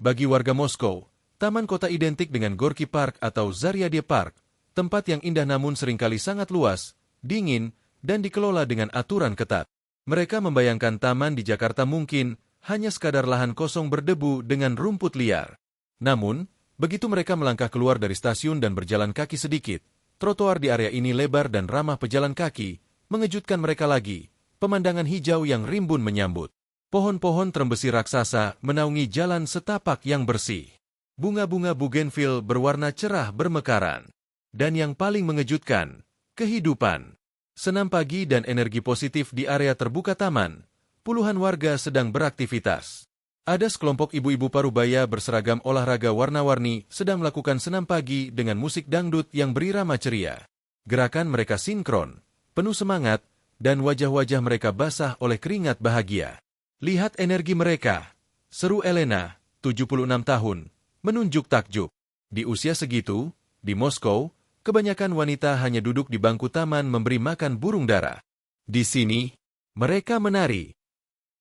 Bagi warga Moskow, taman kota identik dengan Gorky Park atau Zaryadye Park, tempat yang indah namun seringkali sangat luas, dingin, dan dikelola dengan aturan ketat. Mereka membayangkan taman di Jakarta mungkin hanya sekadar lahan kosong berdebu dengan rumput liar. Namun, begitu mereka melangkah keluar dari stasiun dan berjalan kaki sedikit, trotoar di area ini lebar dan ramah pejalan kaki, mengejutkan mereka lagi, pemandangan hijau yang rimbun menyambut. Pohon-pohon terembesi raksasa menaungi jalan setapak yang bersih. Bunga-bunga bougainville berwarna cerah bermekaran. Dan yang paling mengejutkan, kehidupan. Senam pagi dan energi positif di area terbuka taman. Puluhan warga sedang beraktivitas. Ada sekelompok ibu-ibu parubaya berseragam olahraga warna-warni sedang melakukan senam pagi dengan musik dangdut yang berirama ceria. Gerakan mereka sinkron, penuh semangat, dan wajah-wajah mereka basah oleh keringat bahagia. "Lihat energi mereka," seru Elena, 76 tahun, menunjuk takjub. Di usia segitu, di Moskow, kebanyakan wanita hanya duduk di bangku taman memberi makan burung dara. Di sini, mereka menari.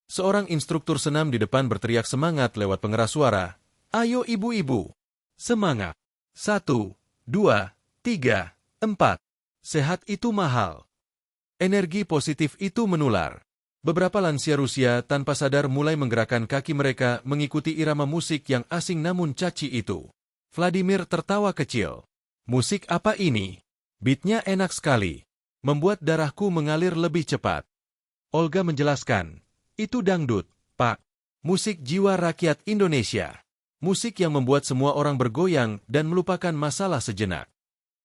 Seorang instruktur senam di depan berteriak semangat lewat pengeras suara. "Ayo ibu-ibu, semangat. 1, 2, 3, 4. Sehat itu mahal." Energi positif itu menular. Beberapa lansia Rusia tanpa sadar mulai menggerakkan kaki mereka mengikuti irama musik yang asing namun caci itu. Vladimir tertawa kecil. "Musik apa ini? Beatnya enak sekali. Membuat darahku mengalir lebih cepat." Olga menjelaskan. "Itu dangdut, Pak. Musik jiwa rakyat Indonesia. Musik yang membuat semua orang bergoyang dan melupakan masalah sejenak."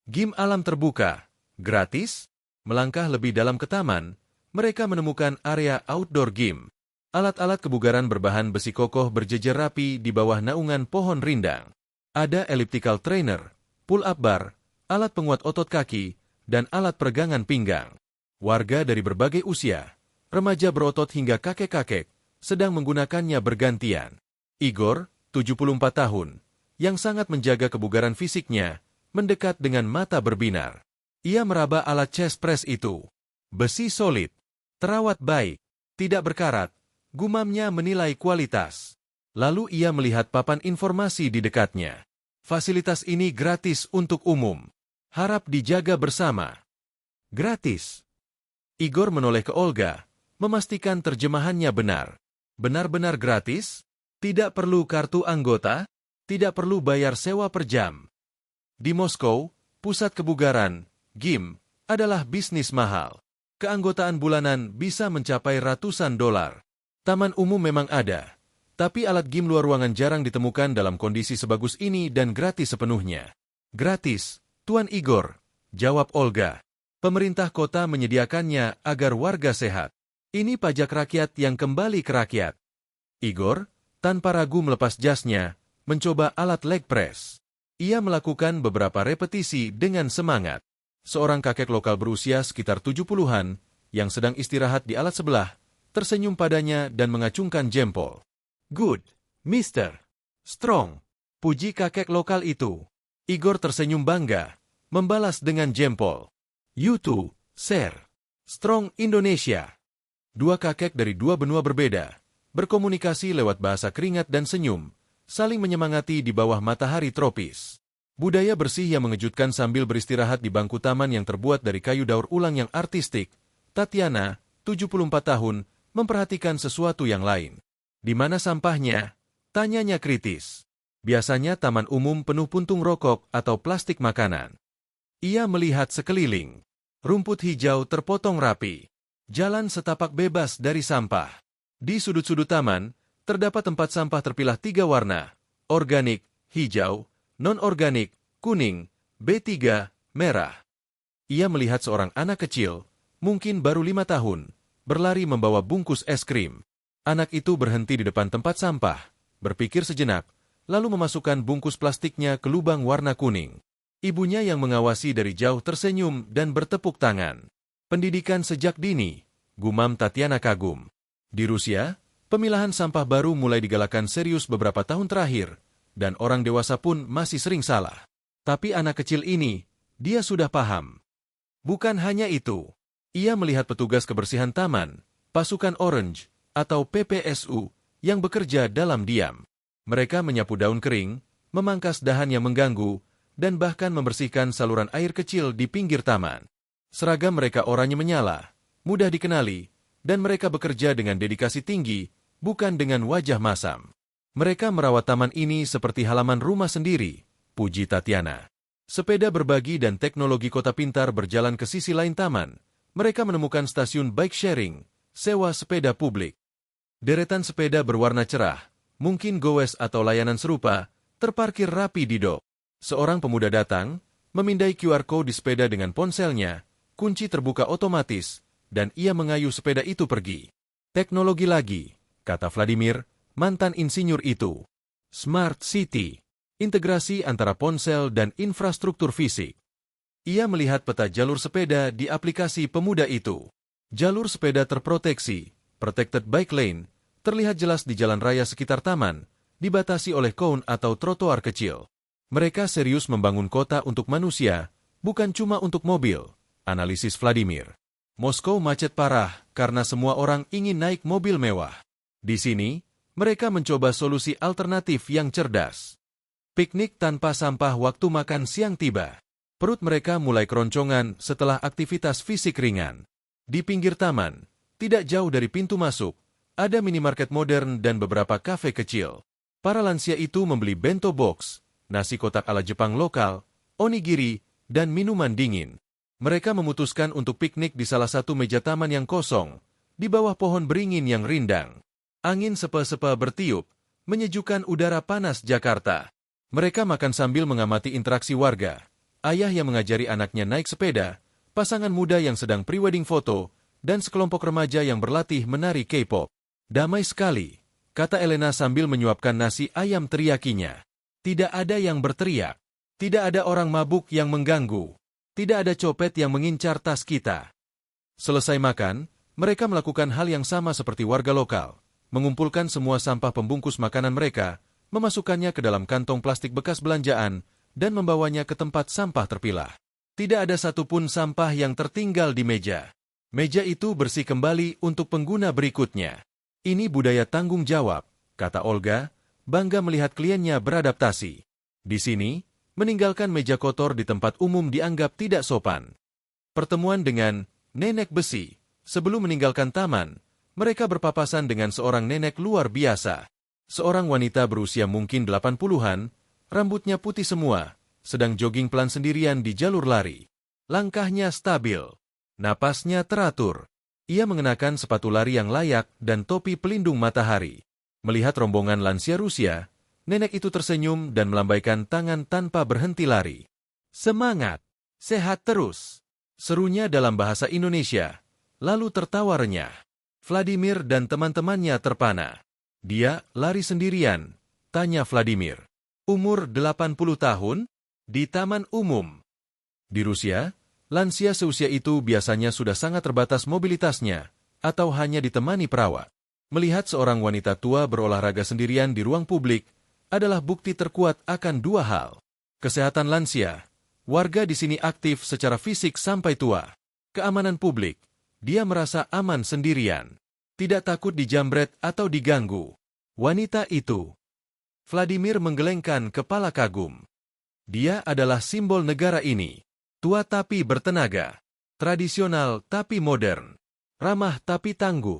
Game alam terbuka. Gratis? Melangkah lebih dalam ke taman, mereka menemukan area outdoor game. Alat-alat kebugaran berbahan besi kokoh berjejer rapi di bawah naungan pohon rindang. Ada elliptical trainer, pull-up bar, alat penguat otot kaki, dan alat peregangan pinggang. Warga dari berbagai usia, remaja berotot hingga kakek-kakek, sedang menggunakannya bergantian. Igor, 74 tahun, yang sangat menjaga kebugaran fisiknya, mendekat dengan mata berbinar. Ia meraba alat chest press itu. Besi solid, terawat baik, tidak berkarat, gumamnya menilai kualitas. Lalu ia melihat papan informasi di dekatnya. Fasilitas ini gratis untuk umum. Harap dijaga bersama. Gratis. Igor menoleh ke Olga, memastikan terjemahannya benar. Benar-benar gratis? Tidak perlu kartu anggota? Tidak perlu bayar sewa per jam. Di Moskow, pusat kebugaran, gym, adalah bisnis mahal. Keanggotaan bulanan bisa mencapai ratusan dolar. Taman umum memang ada, tapi alat gym luar ruangan jarang ditemukan dalam kondisi sebagus ini dan gratis sepenuhnya. Gratis, Tuan Igor, jawab Olga. Pemerintah kota menyediakannya agar warga sehat. Ini pajak rakyat yang kembali ke rakyat. Igor, tanpa ragu melepas jasnya, mencoba alat leg press. Ia melakukan beberapa repetisi dengan semangat. Seorang kakek lokal berusia sekitar 70-an, yang sedang istirahat di alat sebelah, tersenyum padanya dan mengacungkan jempol. Good, Mister. Strong. Puji kakek lokal itu. Igor tersenyum bangga, membalas dengan jempol. You too, sir. Strong Indonesia. Dua kakek dari dua benua berbeda, berkomunikasi lewat bahasa keringat dan senyum, saling menyemangati di bawah matahari tropis. Budaya bersih yang mengejutkan sambil beristirahat di bangku taman yang terbuat dari kayu daur ulang yang artistik. Tatiana, 74 tahun, memperhatikan sesuatu yang lain. Di mana sampahnya? Tanyanya kritis. Biasanya taman umum penuh puntung rokok atau plastik makanan. Ia melihat sekeliling. Rumput hijau terpotong rapi. Jalan setapak bebas dari sampah. Di sudut-sudut taman, terdapat tempat sampah terpilah 3 warna. Organik, hijau, non-organik, kuning, B3, merah. Ia melihat seorang anak kecil, mungkin baru 5 tahun, berlari membawa bungkus es krim. Anak itu berhenti di depan tempat sampah, berpikir sejenak, lalu memasukkan bungkus plastiknya ke lubang warna kuning. Ibunya yang mengawasi dari jauh tersenyum dan bertepuk tangan. Pendidikan sejak dini, gumam Tatiana kagum. Di Rusia, pemilahan sampah baru mulai digalakan serius beberapa tahun terakhir, dan orang dewasa pun masih sering salah. Tapi anak kecil ini, dia sudah paham. Bukan hanya itu. Ia melihat petugas kebersihan taman, pasukan Orange, atau PPSU, yang bekerja dalam diam. Mereka menyapu daun kering, memangkas dahan yang mengganggu, dan bahkan membersihkan saluran air kecil di pinggir taman. Seragam mereka oranye menyala, mudah dikenali, dan mereka bekerja dengan dedikasi tinggi, bukan dengan wajah masam. Mereka merawat taman ini seperti halaman rumah sendiri, puji Tatiana. Sepeda berbagi dan teknologi kota pintar berjalan ke sisi lain taman. Mereka menemukan stasiun bike sharing, sewa sepeda publik. Deretan sepeda berwarna cerah, mungkin gowes atau layanan serupa, terparkir rapi di dok. Seorang pemuda datang, memindai QR code di sepeda dengan ponselnya, kunci terbuka otomatis, dan ia mengayuh sepeda itu pergi. Teknologi lagi, kata Vladimir, mantan insinyur itu. Smart City, integrasi antara ponsel dan infrastruktur fisik. Ia melihat peta jalur sepeda di aplikasi pemuda itu. Jalur sepeda terproteksi, protected bike lane, terlihat jelas di jalan raya sekitar taman, dibatasi oleh cone atau trotoar kecil. Mereka serius membangun kota untuk manusia, bukan cuma untuk mobil, analisis Vladimir. Moskow macet parah karena semua orang ingin naik mobil mewah. Di sini, mereka mencoba solusi alternatif yang cerdas. Piknik tanpa sampah waktu makan siang tiba. Perut mereka mulai keroncongan setelah aktivitas fisik ringan. Di pinggir taman, tidak jauh dari pintu masuk, ada minimarket modern dan beberapa kafe kecil. Para lansia itu membeli bento box, nasi kotak ala Jepang lokal, onigiri, dan minuman dingin. Mereka memutuskan untuk piknik di salah satu meja taman yang kosong, di bawah pohon beringin yang rindang. Angin sepa-sepa bertiup, menyejukkan udara panas Jakarta. Mereka makan sambil mengamati interaksi warga. Ayah yang mengajari anaknya naik sepeda, pasangan muda yang sedang pre-wedding foto, dan sekelompok remaja yang berlatih menari K-pop. Damai sekali, kata Elena sambil menyuapkan nasi ayam teriyakinya. Tidak ada yang berteriak. Tidak ada orang mabuk yang mengganggu. Tidak ada copet yang mengincar tas kita. Selesai makan, mereka melakukan hal yang sama seperti warga lokal. Mengumpulkan semua sampah pembungkus makanan mereka, memasukkannya ke dalam kantong plastik bekas belanjaan, dan membawanya ke tempat sampah terpilah. Tidak ada satupun sampah yang tertinggal di meja. Meja itu bersih kembali untuk pengguna berikutnya. Ini budaya tanggung jawab, kata Olga, bangga melihat kliennya beradaptasi. Di sini, meninggalkan meja kotor di tempat umum dianggap tidak sopan. Pertemuan dengan nenek besi. Sebelum meninggalkan taman, mereka berpapasan dengan seorang nenek luar biasa. Seorang wanita berusia mungkin 80-an, rambutnya putih semua, sedang jogging pelan sendirian di jalur lari. Langkahnya stabil. Napasnya teratur. Ia mengenakan sepatu lari yang layak dan topi pelindung matahari. Melihat rombongan lansia Rusia, nenek itu tersenyum dan melambaikan tangan tanpa berhenti lari. "Semangat! Sehat terus!" serunya dalam bahasa Indonesia. Lalu tertawa renyah. Vladimir dan teman-temannya terpana. "Dia lari sendirian?" tanya Vladimir. "Umur 80 tahun? Di taman umum?" Di Rusia, lansia seusia itu biasanya sudah sangat terbatas mobilitasnya, atau hanya ditemani perawat. Melihat seorang wanita tua berolahraga sendirian di ruang publik adalah bukti terkuat akan dua hal. Kesehatan lansia, warga di sini aktif secara fisik sampai tua. Keamanan publik, dia merasa aman sendirian. Tidak takut dijambret atau diganggu. Wanita itu. Vladimir menggelengkan kepala kagum. Dia adalah simbol negara ini. Tua tapi bertenaga, tradisional tapi modern, ramah tapi tangguh.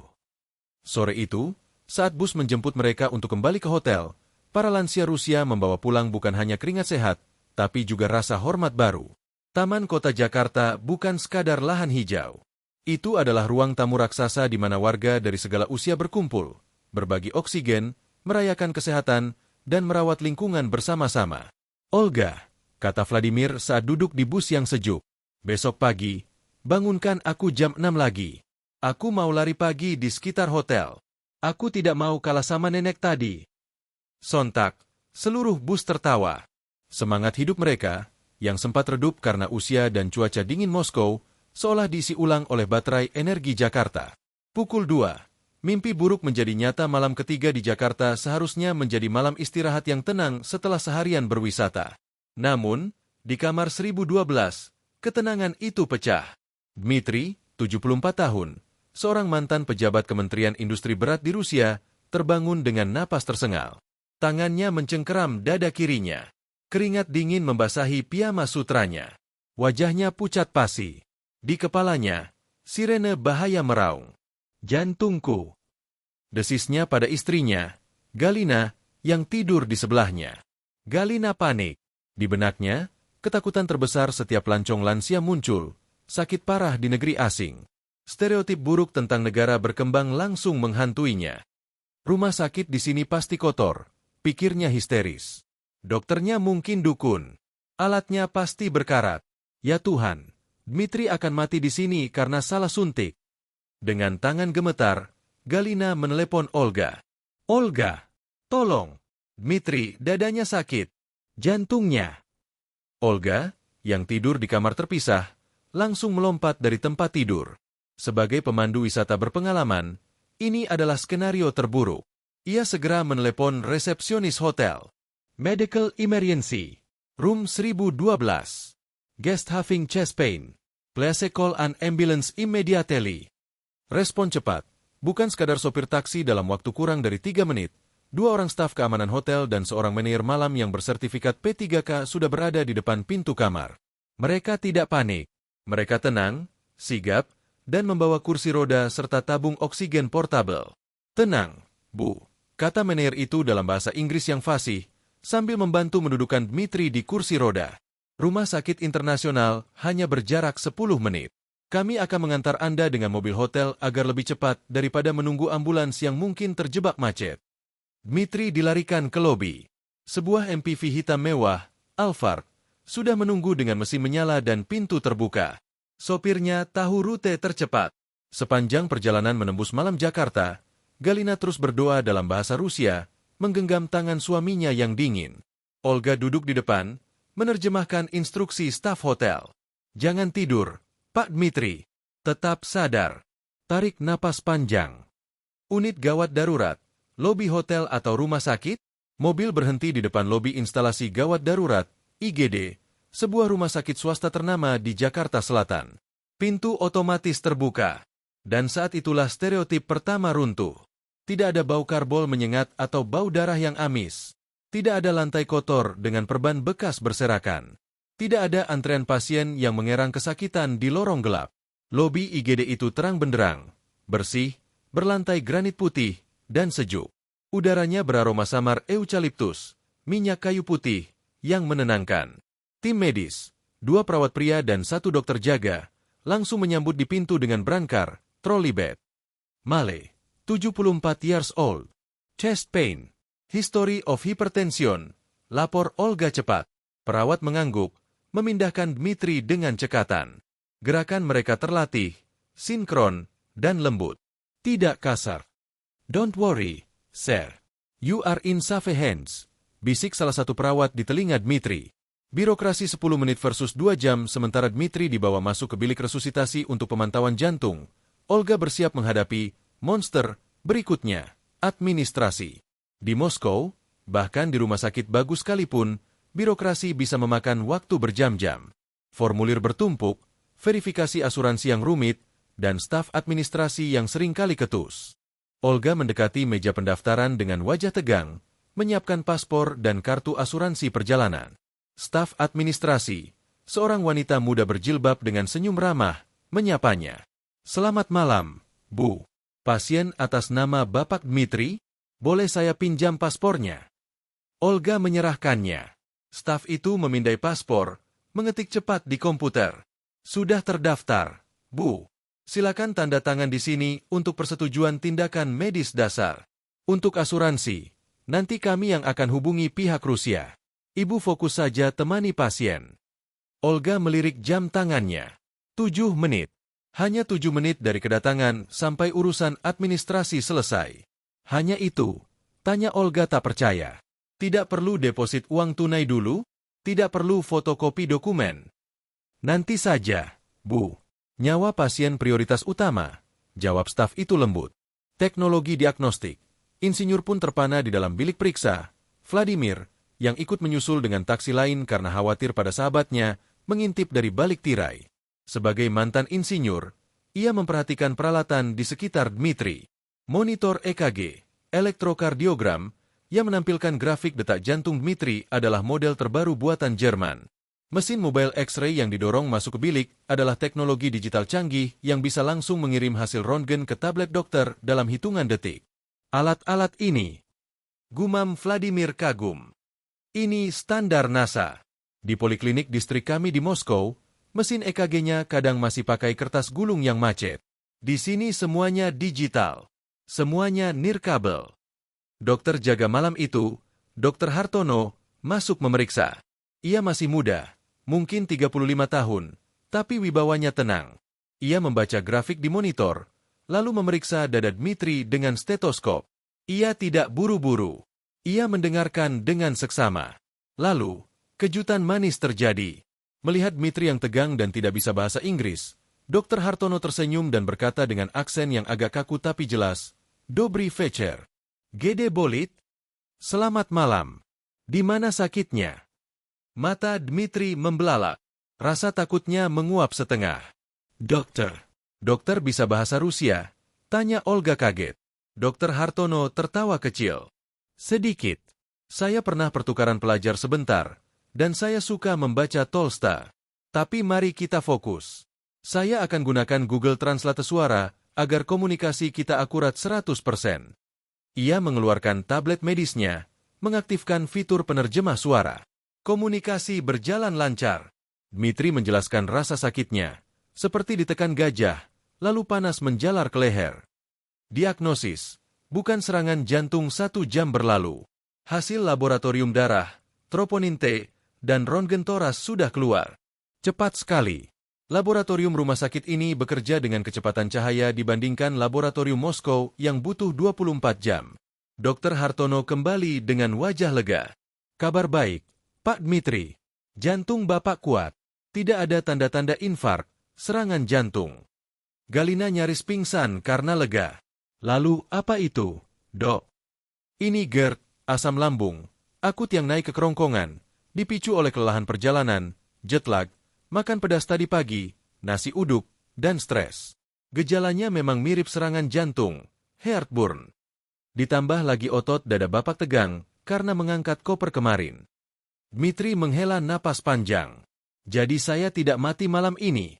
Sore itu, saat bus menjemput mereka untuk kembali ke hotel, para lansia Rusia membawa pulang bukan hanya keringat sehat, tapi juga rasa hormat baru. Taman Kota Jakarta bukan sekadar lahan hijau. Itu adalah ruang tamu raksasa di mana warga dari segala usia berkumpul, berbagi oksigen, merayakan kesehatan, dan merawat lingkungan bersama-sama. "Olga," kata Vladimir saat duduk di bus yang sejuk. "Besok pagi, bangunkan aku jam 6 lagi. Aku mau lari pagi di sekitar hotel. Aku tidak mau kalah sama nenek tadi." Sontak, seluruh bus tertawa. Semangat hidup mereka, yang sempat redup karena usia dan cuaca dingin Moskow, seolah diisi ulang oleh baterai energi Jakarta. Pukul 2, mimpi buruk menjadi nyata. Malam ketiga di Jakarta seharusnya menjadi malam istirahat yang tenang setelah seharian berwisata. Namun, di kamar 1012, ketenangan itu pecah. Dmitri, 74 tahun, seorang mantan pejabat Kementerian Industri Berat di Rusia, terbangun dengan napas tersengal. Tangannya mencengkeram dada kirinya. Keringat dingin membasahi piyama sutranya. Wajahnya pucat pasi. Di kepalanya, sirene bahaya meraung. "Jantungku!" Desisnya pada istrinya, Galina, yang tidur di sebelahnya. Galina panik. Di benaknya, ketakutan terbesar setiap pelancong lansia muncul, sakit parah di negeri asing. Stereotip buruk tentang negara berkembang langsung menghantuinya. "Rumah sakit di sini pasti kotor," pikirnya histeris. "Dokternya mungkin dukun. Alatnya pasti berkarat. Ya Tuhan, Dmitri akan mati di sini karena salah suntik." Dengan tangan gemetar, Galina menelepon Olga. "Olga, tolong. Dmitri, dadanya sakit. Jantungnya." Olga, yang tidur di kamar terpisah, langsung melompat dari tempat tidur. Sebagai pemandu wisata berpengalaman, ini adalah skenario terburuk. Ia segera menelepon resepsionis hotel. "Medical emergency. Room 1012. Guest having chest pain. Please call an ambulance immediately." Respon cepat. Bukan sekadar sopir taksi dalam waktu kurang dari 3 menit. 2 orang staf keamanan hotel dan seorang manajer malam yang bersertifikat P3K sudah berada di depan pintu kamar. Mereka tidak panik. Mereka tenang, sigap, dan membawa kursi roda serta tabung oksigen portabel. "Tenang, Bu," kata manajer itu dalam bahasa Inggris yang fasih, sambil membantu mendudukan Dmitri di kursi roda. "Rumah sakit internasional hanya berjarak 10 menit. Kami akan mengantar Anda dengan mobil hotel agar lebih cepat daripada menunggu ambulans yang mungkin terjebak macet." Dmitri dilarikan ke lobi. Sebuah MPV hitam mewah, Alphard, sudah menunggu dengan mesin menyala dan pintu terbuka. Sopirnya tahu rute tercepat. Sepanjang perjalanan menembus malam Jakarta, Galina terus berdoa dalam bahasa Rusia, menggenggam tangan suaminya yang dingin. Olga duduk di depan, menerjemahkan instruksi staf hotel. "Jangan tidur, Pak Dmitri. Tetap sadar. Tarik napas panjang." Unit gawat darurat. Lobi hotel atau rumah sakit? Mobil berhenti di depan lobi instalasi gawat darurat, IGD, sebuah rumah sakit swasta ternama di Jakarta Selatan. Pintu otomatis terbuka. Dan saat itulah stereotip pertama runtuh. Tidak ada bau karbol menyengat atau bau darah yang amis. Tidak ada lantai kotor dengan perban bekas berserakan. Tidak ada antrean pasien yang mengerang kesakitan di lorong gelap. Lobi IGD itu terang benderang, bersih, berlantai granit putih, dan sejuk. Udaranya beraroma samar eukaliptus, minyak kayu putih, yang menenangkan. Tim medis, 2 perawat pria dan 1 dokter jaga, langsung menyambut di pintu dengan berangkar, trolley bed. Male, 74 years old. Chest pain. History of hypertension. Lapor Olga cepat. Perawat mengangguk, memindahkan Dmitri dengan cekatan. Gerakan mereka terlatih, sinkron, dan lembut. Tidak kasar. Don't worry, sir. You are in safe hands. Bisik salah satu perawat di telinga Dmitri. Birokrasi 10 menit versus 2 jam sementara Dmitri dibawa masuk ke bilik resusitasi untuk pemantauan jantung. Olga bersiap menghadapi monster berikutnya, administrasi. Di Moskow, bahkan di rumah sakit bagus sekalipun, birokrasi bisa memakan waktu berjam-jam. Formulir bertumpuk, verifikasi asuransi yang rumit, dan staf administrasi yang seringkali ketus. Olga mendekati meja pendaftaran dengan wajah tegang, menyiapkan paspor dan kartu asuransi perjalanan. Staf administrasi, seorang wanita muda berjilbab dengan senyum ramah, menyapanya. Selamat malam, Bu. Pasien atas nama Bapak Dmitri, boleh saya pinjam paspornya? Olga menyerahkannya. Staf itu memindai paspor, mengetik cepat di komputer. Sudah terdaftar, Bu. Silakan tanda tangan di sini untuk persetujuan tindakan medis dasar. Untuk asuransi, nanti kami yang akan hubungi pihak Rusia. Ibu fokus saja temani pasien. Olga melirik jam tangannya. 7 menit. Hanya 7 menit dari kedatangan sampai urusan administrasi selesai. Hanya itu, tanya Olga tak percaya. Tidak perlu deposit uang tunai dulu? Tidak perlu fotokopi dokumen? Nanti saja, Bu. Nyawa pasien prioritas utama, jawab staf itu lembut. Teknologi diagnostik. Insinyur pun terpana di dalam bilik periksa. Vladimir, yang ikut menyusul dengan taksi lain karena khawatir pada sahabatnya, mengintip dari balik tirai. Sebagai mantan insinyur, ia memperhatikan peralatan di sekitar Dmitri. Monitor EKG, elektrokardiogram, yang menampilkan grafik detak jantung Dmitri adalah model terbaru buatan Jerman. Mesin mobile X-ray yang didorong masuk ke bilik adalah teknologi digital canggih yang bisa langsung mengirim hasil röntgen ke tablet dokter dalam hitungan detik. Alat-alat ini, gumam Vladimir kagum. Ini standar NASA. Di poliklinik distrik kami di Moskow, mesin EKG-nya kadang masih pakai kertas gulung yang macet. Di sini semuanya digital. Semuanya nirkabel. Dokter jaga malam itu, Dr. Hartono, masuk memeriksa. Ia masih muda, mungkin 35 tahun, tapi wibawanya tenang. Ia membaca grafik di monitor, lalu memeriksa dada Dmitri dengan stetoskop. Ia tidak buru-buru. Ia mendengarkan dengan seksama. Lalu, kejutan manis terjadi. Melihat Dmitri yang tegang dan tidak bisa bahasa Inggris, Dr. Hartono tersenyum dan berkata dengan aksen yang agak kaku tapi jelas, Dobry večer. Gede bolit? Selamat malam. Di mana sakitnya? Mata Dmitri membelalak. Rasa takutnya menguap setengah. Dokter. Dokter bisa bahasa Rusia? Tanya Olga kaget. Dr. Hartono tertawa kecil. Sedikit. Saya pernah pertukaran pelajar sebentar, dan saya suka membaca Tolstoy. Tapi mari kita fokus. Saya akan gunakan Google Translate suara agar komunikasi kita akurat 100%. Ia mengeluarkan tablet medisnya, mengaktifkan fitur penerjemah suara. Komunikasi berjalan lancar. Dmitri menjelaskan rasa sakitnya, seperti ditekan gajah, lalu panas menjalar ke leher. Diagnosis, bukan serangan jantung 1 jam berlalu. Hasil laboratorium darah, troponin T, dan röntgen toras sudah keluar. Cepat sekali. Laboratorium rumah sakit ini bekerja dengan kecepatan cahaya dibandingkan laboratorium Moskow yang butuh 24 jam. Dr. Hartono kembali dengan wajah lega. Kabar baik, Pak Dmitri. Jantung Bapak kuat. Tidak ada tanda-tanda infark, serangan jantung. Galina nyaris pingsan karena lega. Lalu apa itu, Dok? Ini GERD, asam lambung, akut yang naik ke kerongkongan. dipicu oleh kelelahan perjalanan, jet lag, makan pedas tadi pagi, nasi uduk, dan stres. Gejalanya memang mirip serangan jantung, heartburn. Ditambah lagi otot dada Bapak tegang karena mengangkat koper kemarin. Dmitri menghela napas panjang. Jadi saya tidak mati malam ini?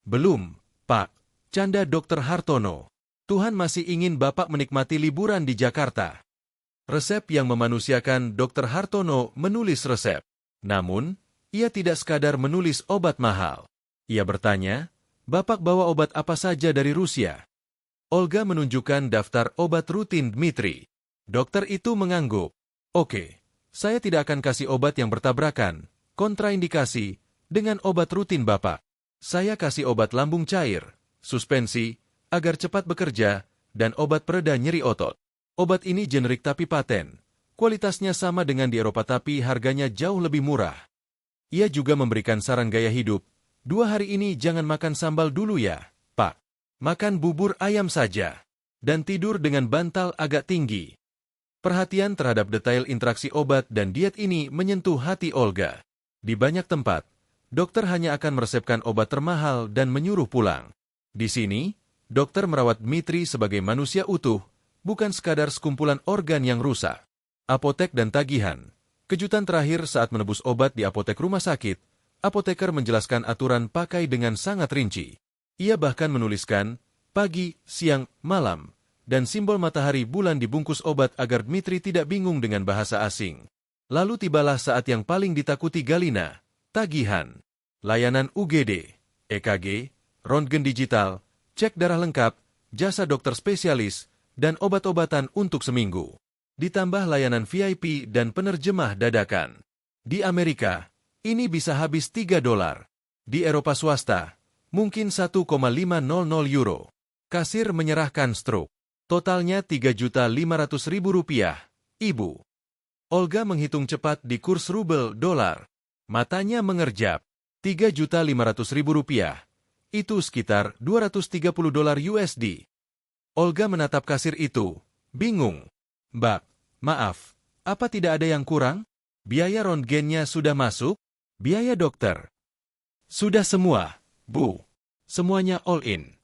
Belum, Pak. Canda Dr. Hartono. Tuhan masih ingin Bapak menikmati liburan di Jakarta. Resep yang memanusiakan Dr. Hartono menulis resep. Namun, ia tidak sekadar menulis obat mahal. Ia bertanya, Bapak bawa obat apa saja dari Rusia? Olga menunjukkan daftar obat rutin Dmitri. Dokter itu mengangguk. Oke, saya tidak akan kasih obat yang bertabrakan, kontraindikasi, dengan obat rutin Bapak. Saya kasih obat lambung cair, suspensi, agar cepat bekerja, dan obat pereda nyeri otot. Obat ini generik tapi paten. Kualitasnya sama dengan di Eropa tapi harganya jauh lebih murah. Ia juga memberikan saran gaya hidup. 2 hari ini jangan makan sambal dulu ya, Pak. Makan bubur ayam saja. Dan tidur dengan bantal agak tinggi. Perhatian terhadap detail interaksi obat dan diet ini menyentuh hati Olga. Di banyak tempat, dokter hanya akan meresepkan obat termahal dan menyuruh pulang. Di sini, dokter merawat Dmitri sebagai manusia utuh, bukan sekadar sekumpulan organ yang rusak. Apotek dan tagihan. Kejutan terakhir saat menebus obat di apotek rumah sakit, apoteker menjelaskan aturan pakai dengan sangat rinci. Ia bahkan menuliskan, pagi, siang, malam, dan simbol matahari bulan dibungkus obat agar Dmitri tidak bingung dengan bahasa asing. Lalu tibalah saat yang paling ditakuti Galina, tagihan. Layanan UGD, EKG, röntgen digital, cek darah lengkap, jasa dokter spesialis, dan obat-obatan untuk seminggu. Ditambah layanan VIP dan penerjemah dadakan. Di Amerika, ini bisa habis $3. Di Eropa swasta, mungkin 1,500 euro. Kasir menyerahkan struk. Totalnya Rp3.500.000, Ibu. Olga menghitung cepat di kurs rubel dolar. Matanya mengerjap. Rp3.500.000. Itu sekitar $230 USD. Olga menatap kasir itu, bingung. Mbak, maaf, apa tidak ada yang kurang? Biaya röntgennya sudah masuk? Biaya dokter? Sudah semua, Bu. Semuanya all in.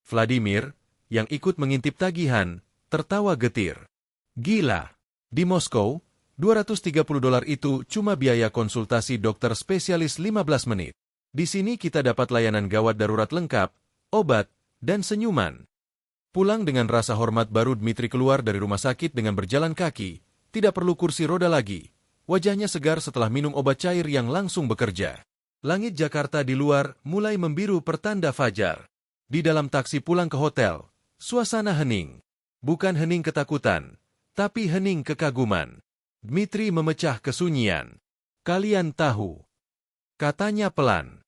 Vladimir, yang ikut mengintip tagihan, tertawa getir. Gila. Di Moskow, $230 itu cuma biaya konsultasi dokter spesialis 15 menit. Di sini kita dapat layanan gawat darurat lengkap, obat, dan senyuman. Pulang dengan rasa hormat baru Dmitri keluar dari rumah sakit dengan berjalan kaki, tidak perlu kursi roda lagi. Wajahnya segar setelah minum obat cair yang langsung bekerja. Langit Jakarta di luar mulai membiru pertanda fajar. Di dalam taksi pulang ke hotel, suasana hening. Bukan hening ketakutan, tapi hening kekaguman. Dmitri memecah kesunyian. Kalian tahu. Katanya pelan.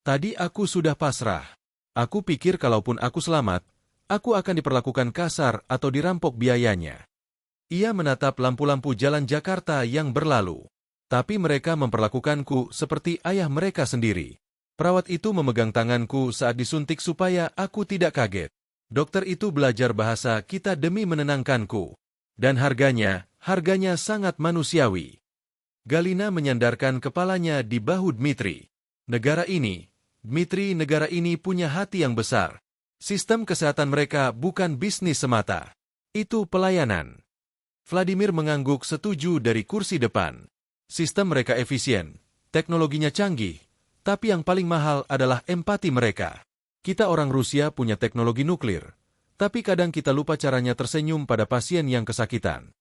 Tadi aku sudah pasrah. Aku pikir kalaupun aku selamat, aku akan diperlakukan kasar atau dirampok biayanya. Ia menatap lampu-lampu jalan Jakarta yang berlalu. Tapi mereka memperlakukanku seperti ayah mereka sendiri. Perawat itu memegang tanganku saat disuntik supaya aku tidak kaget. Dokter itu belajar bahasa kita demi menenangkanku. Dan harganya sangat manusiawi. Galina menyandarkan kepalanya di bahu Dmitri. Negara ini punya hati yang besar. Sistem kesehatan mereka bukan bisnis semata. Itu pelayanan. Vladimir mengangguk setuju dari kursi depan. Sistem mereka efisien, teknologinya canggih, tapi yang paling mahal adalah empati mereka. Kita orang Rusia punya teknologi nuklir, tapi kadang kita lupa caranya tersenyum pada pasien yang kesakitan.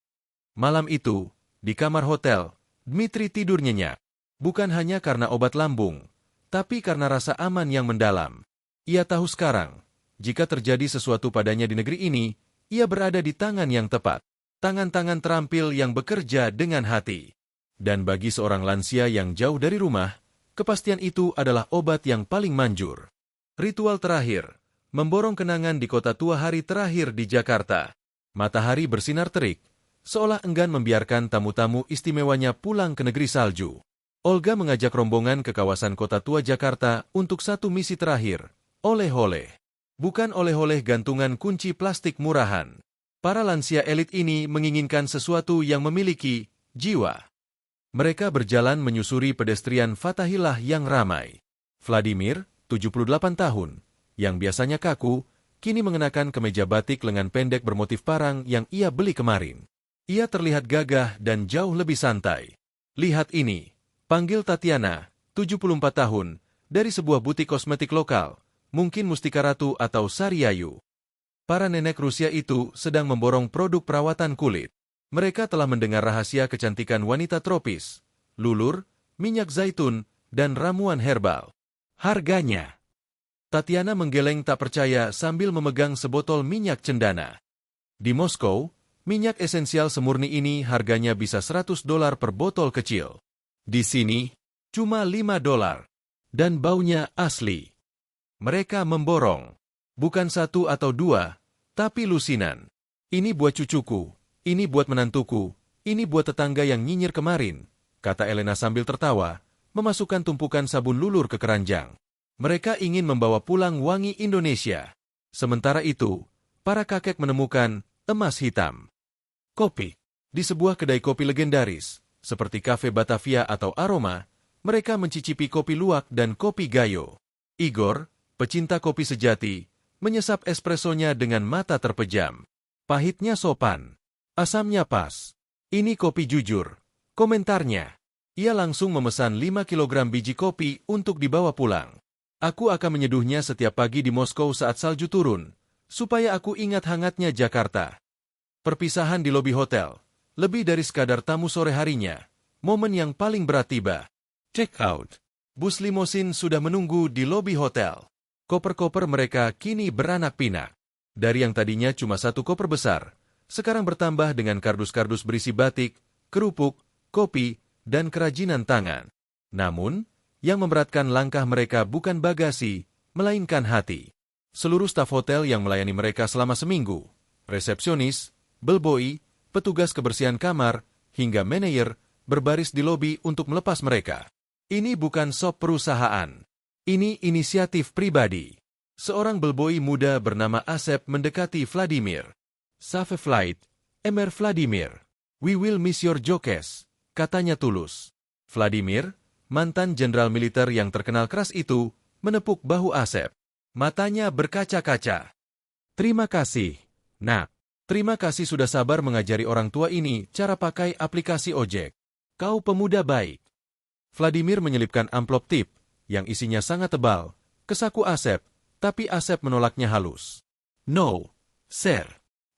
Malam itu, di kamar hotel, Dmitri tidur nyenyak. Bukan hanya karena obat lambung, tapi karena rasa aman yang mendalam. Ia tahu sekarang, jika terjadi sesuatu padanya di negeri ini, ia berada di tangan yang tepat. Tangan-tangan terampil yang bekerja dengan hati. Dan bagi seorang lansia yang jauh dari rumah, kepastian itu adalah obat yang paling manjur. Ritual terakhir, memborong kenangan di kota tua hari terakhir di Jakarta. Matahari bersinar terik, seolah enggan membiarkan tamu-tamu istimewanya pulang ke negeri salju. Olga mengajak rombongan ke kawasan kota tua Jakarta untuk satu misi terakhir, oleh-oleh. Bukan oleh-oleh gantungan kunci plastik murahan. Para lansia elit ini menginginkan sesuatu yang memiliki jiwa. Mereka berjalan menyusuri pedestrian Fatahillah yang ramai. Vladimir, 78 tahun, yang biasanya kaku, kini mengenakan kemeja batik lengan pendek bermotif parang yang ia beli kemarin. Ia terlihat gagah dan jauh lebih santai. Lihat ini, panggil Tatiana, 74 tahun, dari sebuah butik kosmetik lokal, mungkin Mustika Ratu atau Sariayu. Para nenek Rusia itu sedang memborong produk perawatan kulit. Mereka telah mendengar rahasia kecantikan wanita tropis, lulur, minyak zaitun, dan ramuan herbal. Harganya. Tatiana menggeleng tak percaya sambil memegang sebotol minyak cendana. Di Moskow, minyak esensial semurni ini harganya bisa $100 per botol kecil. Di sini, cuma $5. Dan baunya asli. Mereka memborong. Bukan satu atau dua, tapi lusinan. Ini buat cucuku, ini buat menantuku, ini buat tetangga yang nyinyir kemarin, kata Elena sambil tertawa, memasukkan tumpukan sabun lulur ke keranjang. Mereka ingin membawa pulang wangi Indonesia. Sementara itu, para kakek menemukan emas hitam. Kopi. Di sebuah kedai kopi legendaris, seperti Cafe Batavia atau Aroma, mereka mencicipi kopi luwak dan kopi gayo. Igor, pecinta kopi sejati, menyesap espressonya dengan mata terpejam. Pahitnya sopan. Asamnya pas. Ini kopi jujur. Komentarnya. Ia langsung memesan 5 kilogram biji kopi untuk dibawa pulang. Aku akan menyeduhnya setiap pagi di Moskow saat salju turun, supaya aku ingat hangatnya Jakarta. Perpisahan di lobi hotel. Lebih dari sekadar tamu sore harinya. Momen yang paling berat tiba. Check out. Bus limosin sudah menunggu di lobi hotel. Koper-koper mereka kini beranak pinak. Dari yang tadinya cuma satu koper besar, sekarang bertambah dengan kardus-kardus berisi batik, kerupuk, kopi, dan kerajinan tangan. Namun, yang memberatkan langkah mereka bukan bagasi, melainkan hati. Seluruh staf hotel yang melayani mereka selama seminggu, resepsionis, bellboy, petugas kebersihan kamar, hingga manajer, berbaris di lobi untuk melepas mereka. Ini bukan sop perusahaan. Ini inisiatif pribadi. Seorang bellboy muda bernama Asep mendekati Vladimir. Save flight, Emir Vladimir. We will miss your jokes, katanya tulus. Vladimir, mantan jenderal militer yang terkenal keras itu, menepuk bahu Asep. Matanya berkaca-kaca. Terima kasih, nak. Terima kasih sudah sabar mengajari orang tua ini cara pakai aplikasi ojek. Kau pemuda baik. Vladimir menyelipkan amplop tip, yang isinya sangat tebal, ke saku Asep, tapi Asep menolaknya halus. No, sir.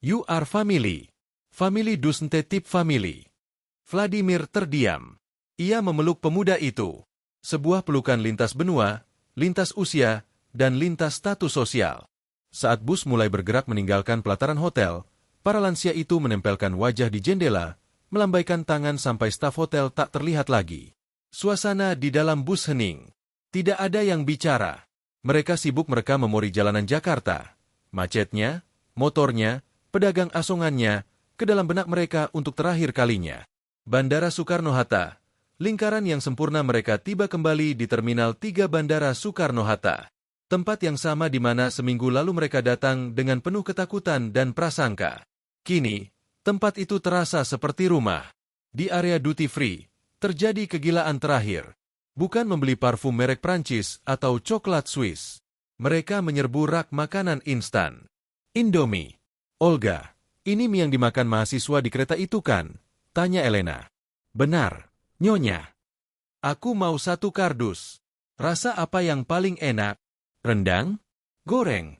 You are family. Family doesn't tip family. Vladimir terdiam. Ia memeluk pemuda itu. Sebuah pelukan lintas benua, lintas usia, dan lintas status sosial. Saat bus mulai bergerak meninggalkan pelataran hotel, para lansia itu menempelkan wajah di jendela, melambaikan tangan sampai staf hotel tak terlihat lagi. Suasana di dalam bus hening. Tidak ada yang bicara. Mereka sibuk merekam memori jalanan Jakarta. Macetnya, motornya, pedagang asongannya, ke dalam benak mereka untuk terakhir kalinya. Bandara Soekarno-Hatta. Lingkaran yang sempurna mereka tiba kembali di Terminal 3 Bandara Soekarno-Hatta. Tempat yang sama di mana seminggu lalu mereka datang dengan penuh ketakutan dan prasangka. Kini, tempat itu terasa seperti rumah. Di area duty free, terjadi kegilaan terakhir. Bukan membeli parfum merek Prancis atau coklat Swiss. Mereka menyerbu rak makanan instan. Indomie. Olga, ini mie yang dimakan mahasiswa di kereta itu kan? Tanya Elena. Benar, Nyonya. Aku mau 1 kardus. Rasa apa yang paling enak? Rendang? Goreng?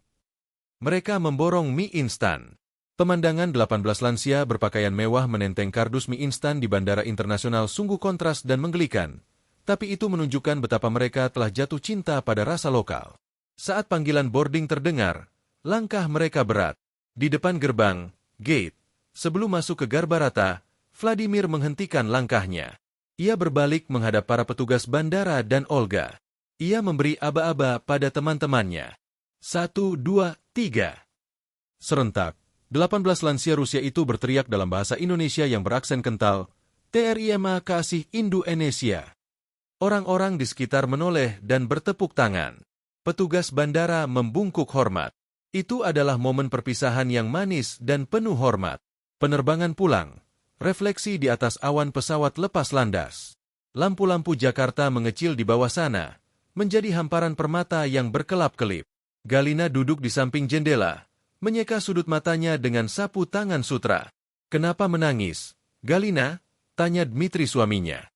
Mereka memborong mie instan. Pemandangan 18 lansia berpakaian mewah menenteng kardus mie instan di Bandara Internasional sungguh kontras dan menggelikan. Tapi itu menunjukkan betapa mereka telah jatuh cinta pada rasa lokal. Saat panggilan boarding terdengar, langkah mereka berat. Di depan gerbang, gate, sebelum masuk ke Garbarata, Vladimir menghentikan langkahnya. Ia berbalik menghadap para petugas bandara dan Olga. Ia memberi aba-aba pada teman-temannya. 1, 2, 3. Serentak, 18 lansia Rusia itu berteriak dalam bahasa Indonesia yang beraksen kental, Terima kasih Indonesia. Orang-orang di sekitar menoleh dan bertepuk tangan. Petugas bandara membungkuk hormat. Itu adalah momen perpisahan yang manis dan penuh hormat. Penerbangan pulang. refleksi di atas awan pesawat lepas landas. Lampu-lampu Jakarta mengecil di bawah sana, menjadi hamparan permata yang berkelap-kelip. Galina duduk di samping jendela, menyeka sudut matanya dengan sapu tangan sutra. "Kenapa menangis, Galina?" tanya Dmitri suaminya.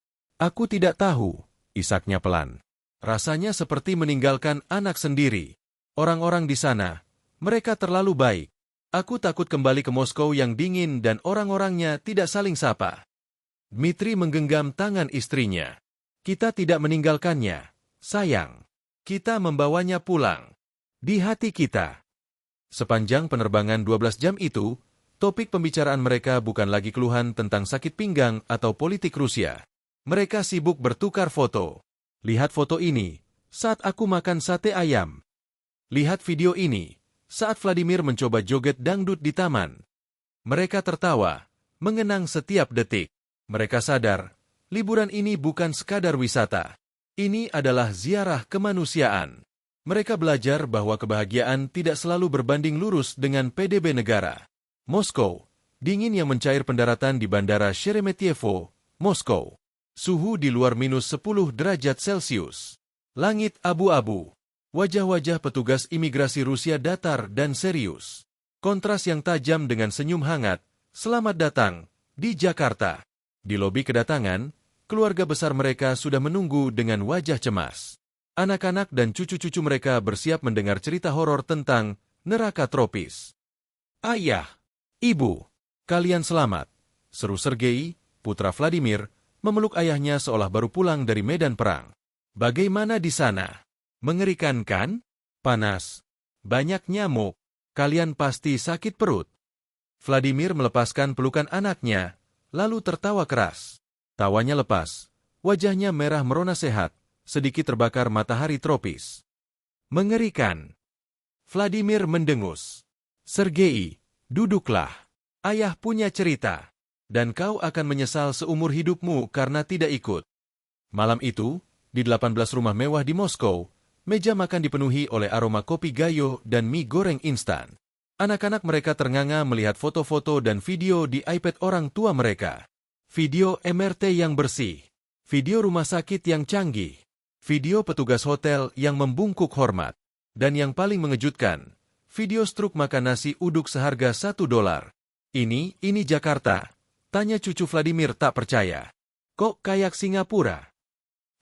"Aku tidak tahu," isaknya pelan. "Rasanya seperti meninggalkan anak sendiri. Orang-orang di sana, mereka terlalu baik. Aku takut kembali ke Moskow yang dingin dan orang-orangnya tidak saling sapa." Dmitri menggenggam tangan istrinya. "Kita tidak meninggalkannya, sayang. Kita membawanya pulang. Di hati kita." Sepanjang penerbangan 12 jam itu, topik pembicaraan mereka bukan lagi keluhan tentang sakit pinggang atau politik Rusia. Mereka sibuk bertukar foto. "Lihat foto ini, saat aku makan sate ayam. Lihat video ini, saat Vladimir mencoba joget dangdut di taman." Mereka tertawa, mengenang setiap detik. Mereka sadar, liburan ini bukan sekadar wisata. Ini adalah ziarah kemanusiaan. Mereka belajar bahwa kebahagiaan tidak selalu berbanding lurus dengan PDB negara. Moskow, dingin yang mencair pendaratan di Bandara Sheremetyevo, Moskow. Suhu di luar minus 10 derajat Celcius. Langit abu-abu. Wajah-wajah petugas imigrasi Rusia datar dan serius. Kontras yang tajam dengan senyum hangat. "Selamat datang di Jakarta." Di lobi kedatangan, keluarga besar mereka sudah menunggu dengan wajah cemas. Anak-anak dan cucu-cucu mereka bersiap mendengar cerita horor tentang neraka tropis. "Ayah, Ibu, kalian selamat," seru Sergei, putra Vladimir, memeluk ayahnya seolah baru pulang dari medan perang. "Bagaimana di sana? Mengerikan kan? Panas. Banyak nyamuk. Kalian pasti sakit perut." Vladimir melepaskan pelukan anaknya, lalu tertawa keras. Tawanya lepas, wajahnya merah merona sehat, sedikit terbakar matahari tropis. "Mengerikan." Vladimir mendengus. "Sergei, duduklah. Ayah punya cerita. Dan kau akan menyesal seumur hidupmu karena tidak ikut." Malam itu, di 18 rumah mewah di Moskow, meja makan dipenuhi oleh aroma kopi gayo dan mie goreng instan. Anak-anak mereka ternganga melihat foto-foto dan video di iPad orang tua mereka. Video MRT yang bersih. Video rumah sakit yang canggih. Video petugas hotel yang membungkuk hormat. Dan yang paling mengejutkan, video struk makan nasi uduk seharga $1. Ini Jakarta?" tanya cucu Vladimir tak percaya. "Kok kayak Singapura?"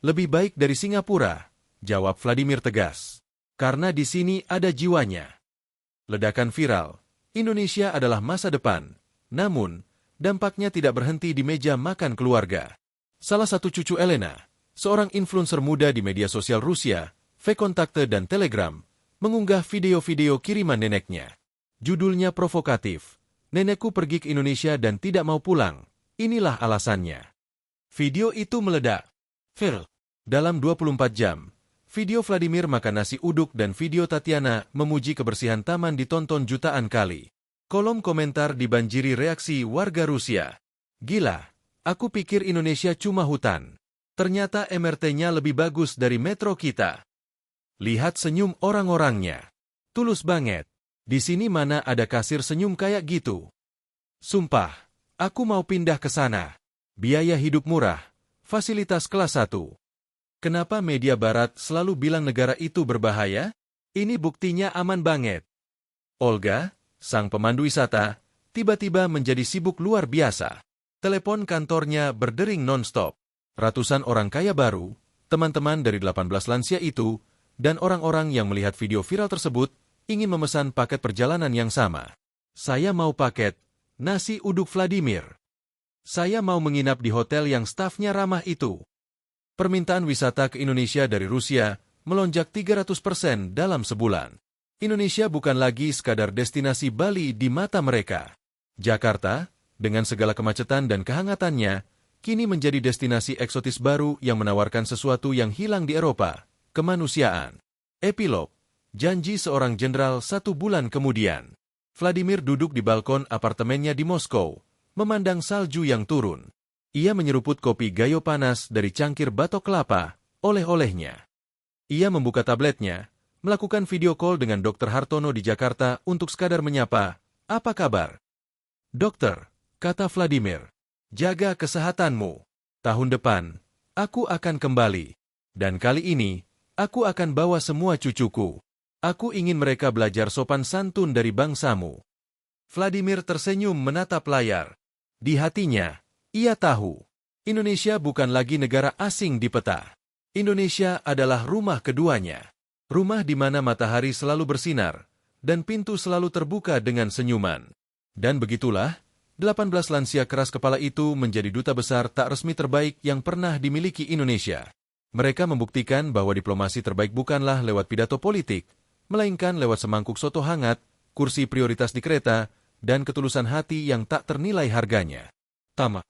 "Lebih baik dari Singapura," jawab Vladimir tegas. "Karena di sini ada jiwanya." Ledakan viral. Indonesia adalah masa depan. Namun, dampaknya tidak berhenti di meja makan keluarga. Salah satu cucu Elena, seorang influencer muda di media sosial Rusia, VKontakte dan Telegram, mengunggah video-video kiriman neneknya. Judulnya provokatif. "Nenekku pergi ke Indonesia dan tidak mau pulang. Inilah alasannya." Video itu meledak. Viral. Dalam 24 jam, video Vladimir makan nasi uduk dan video Tatiana memuji kebersihan taman ditonton jutaan kali. Kolom komentar dibanjiri reaksi warga Rusia. "Gila, aku pikir Indonesia cuma hutan. Ternyata MRT-nya lebih bagus dari metro kita. Lihat senyum orang-orangnya. Tulus banget. Di sini mana ada kasir senyum kayak gitu. Sumpah, aku mau pindah ke sana. Biaya hidup murah, fasilitas kelas 1. Kenapa media barat selalu bilang negara itu berbahaya? Ini buktinya aman banget." Olga, sang pemandu wisata, tiba-tiba menjadi sibuk luar biasa. Telepon kantornya berdering non-stop. Ratusan orang kaya baru, teman-teman dari 18 lansia itu, dan orang-orang yang melihat video viral tersebut ingin memesan paket perjalanan yang sama. "Saya mau paket nasi uduk Vladimir. Saya mau menginap di hotel yang stafnya ramah itu." Permintaan wisata ke Indonesia dari Rusia melonjak 300% dalam sebulan. Indonesia bukan lagi sekadar destinasi Bali di mata mereka. Jakarta, dengan segala kemacetan dan kehangatannya, kini menjadi destinasi eksotis baru yang menawarkan sesuatu yang hilang di Eropa, kemanusiaan. Epilog, janji seorang jenderal 1 bulan kemudian. Vladimir duduk di balkon apartemennya di Moskow, memandang salju yang turun. Ia menyeruput kopi gayo panas dari cangkir batok kelapa, oleh-olehnya. Ia membuka tabletnya, melakukan video call dengan Dr. Hartono di Jakarta untuk sekadar menyapa, "Apa kabar, dokter?" kata Vladimir. Jaga kesehatanmu. Tahun depan, aku akan kembali. Dan kali ini, aku akan bawa semua cucuku. Aku ingin mereka belajar sopan santun dari bangsamu. Vladimir tersenyum menatap layar. Di hatinya, ia tahu, Indonesia bukan lagi negara asing di peta. Indonesia adalah rumah keduanya. Rumah di mana matahari selalu bersinar, dan pintu selalu terbuka dengan senyuman. Dan begitulah, 18 lansia keras kepala itu menjadi duta besar tak resmi terbaik yang pernah dimiliki Indonesia. Mereka membuktikan bahwa diplomasi terbaik bukanlah lewat pidato politik, melainkan lewat semangkuk soto hangat, kursi prioritas di kereta, dan ketulusan hati yang tak ternilai harganya. Tamat.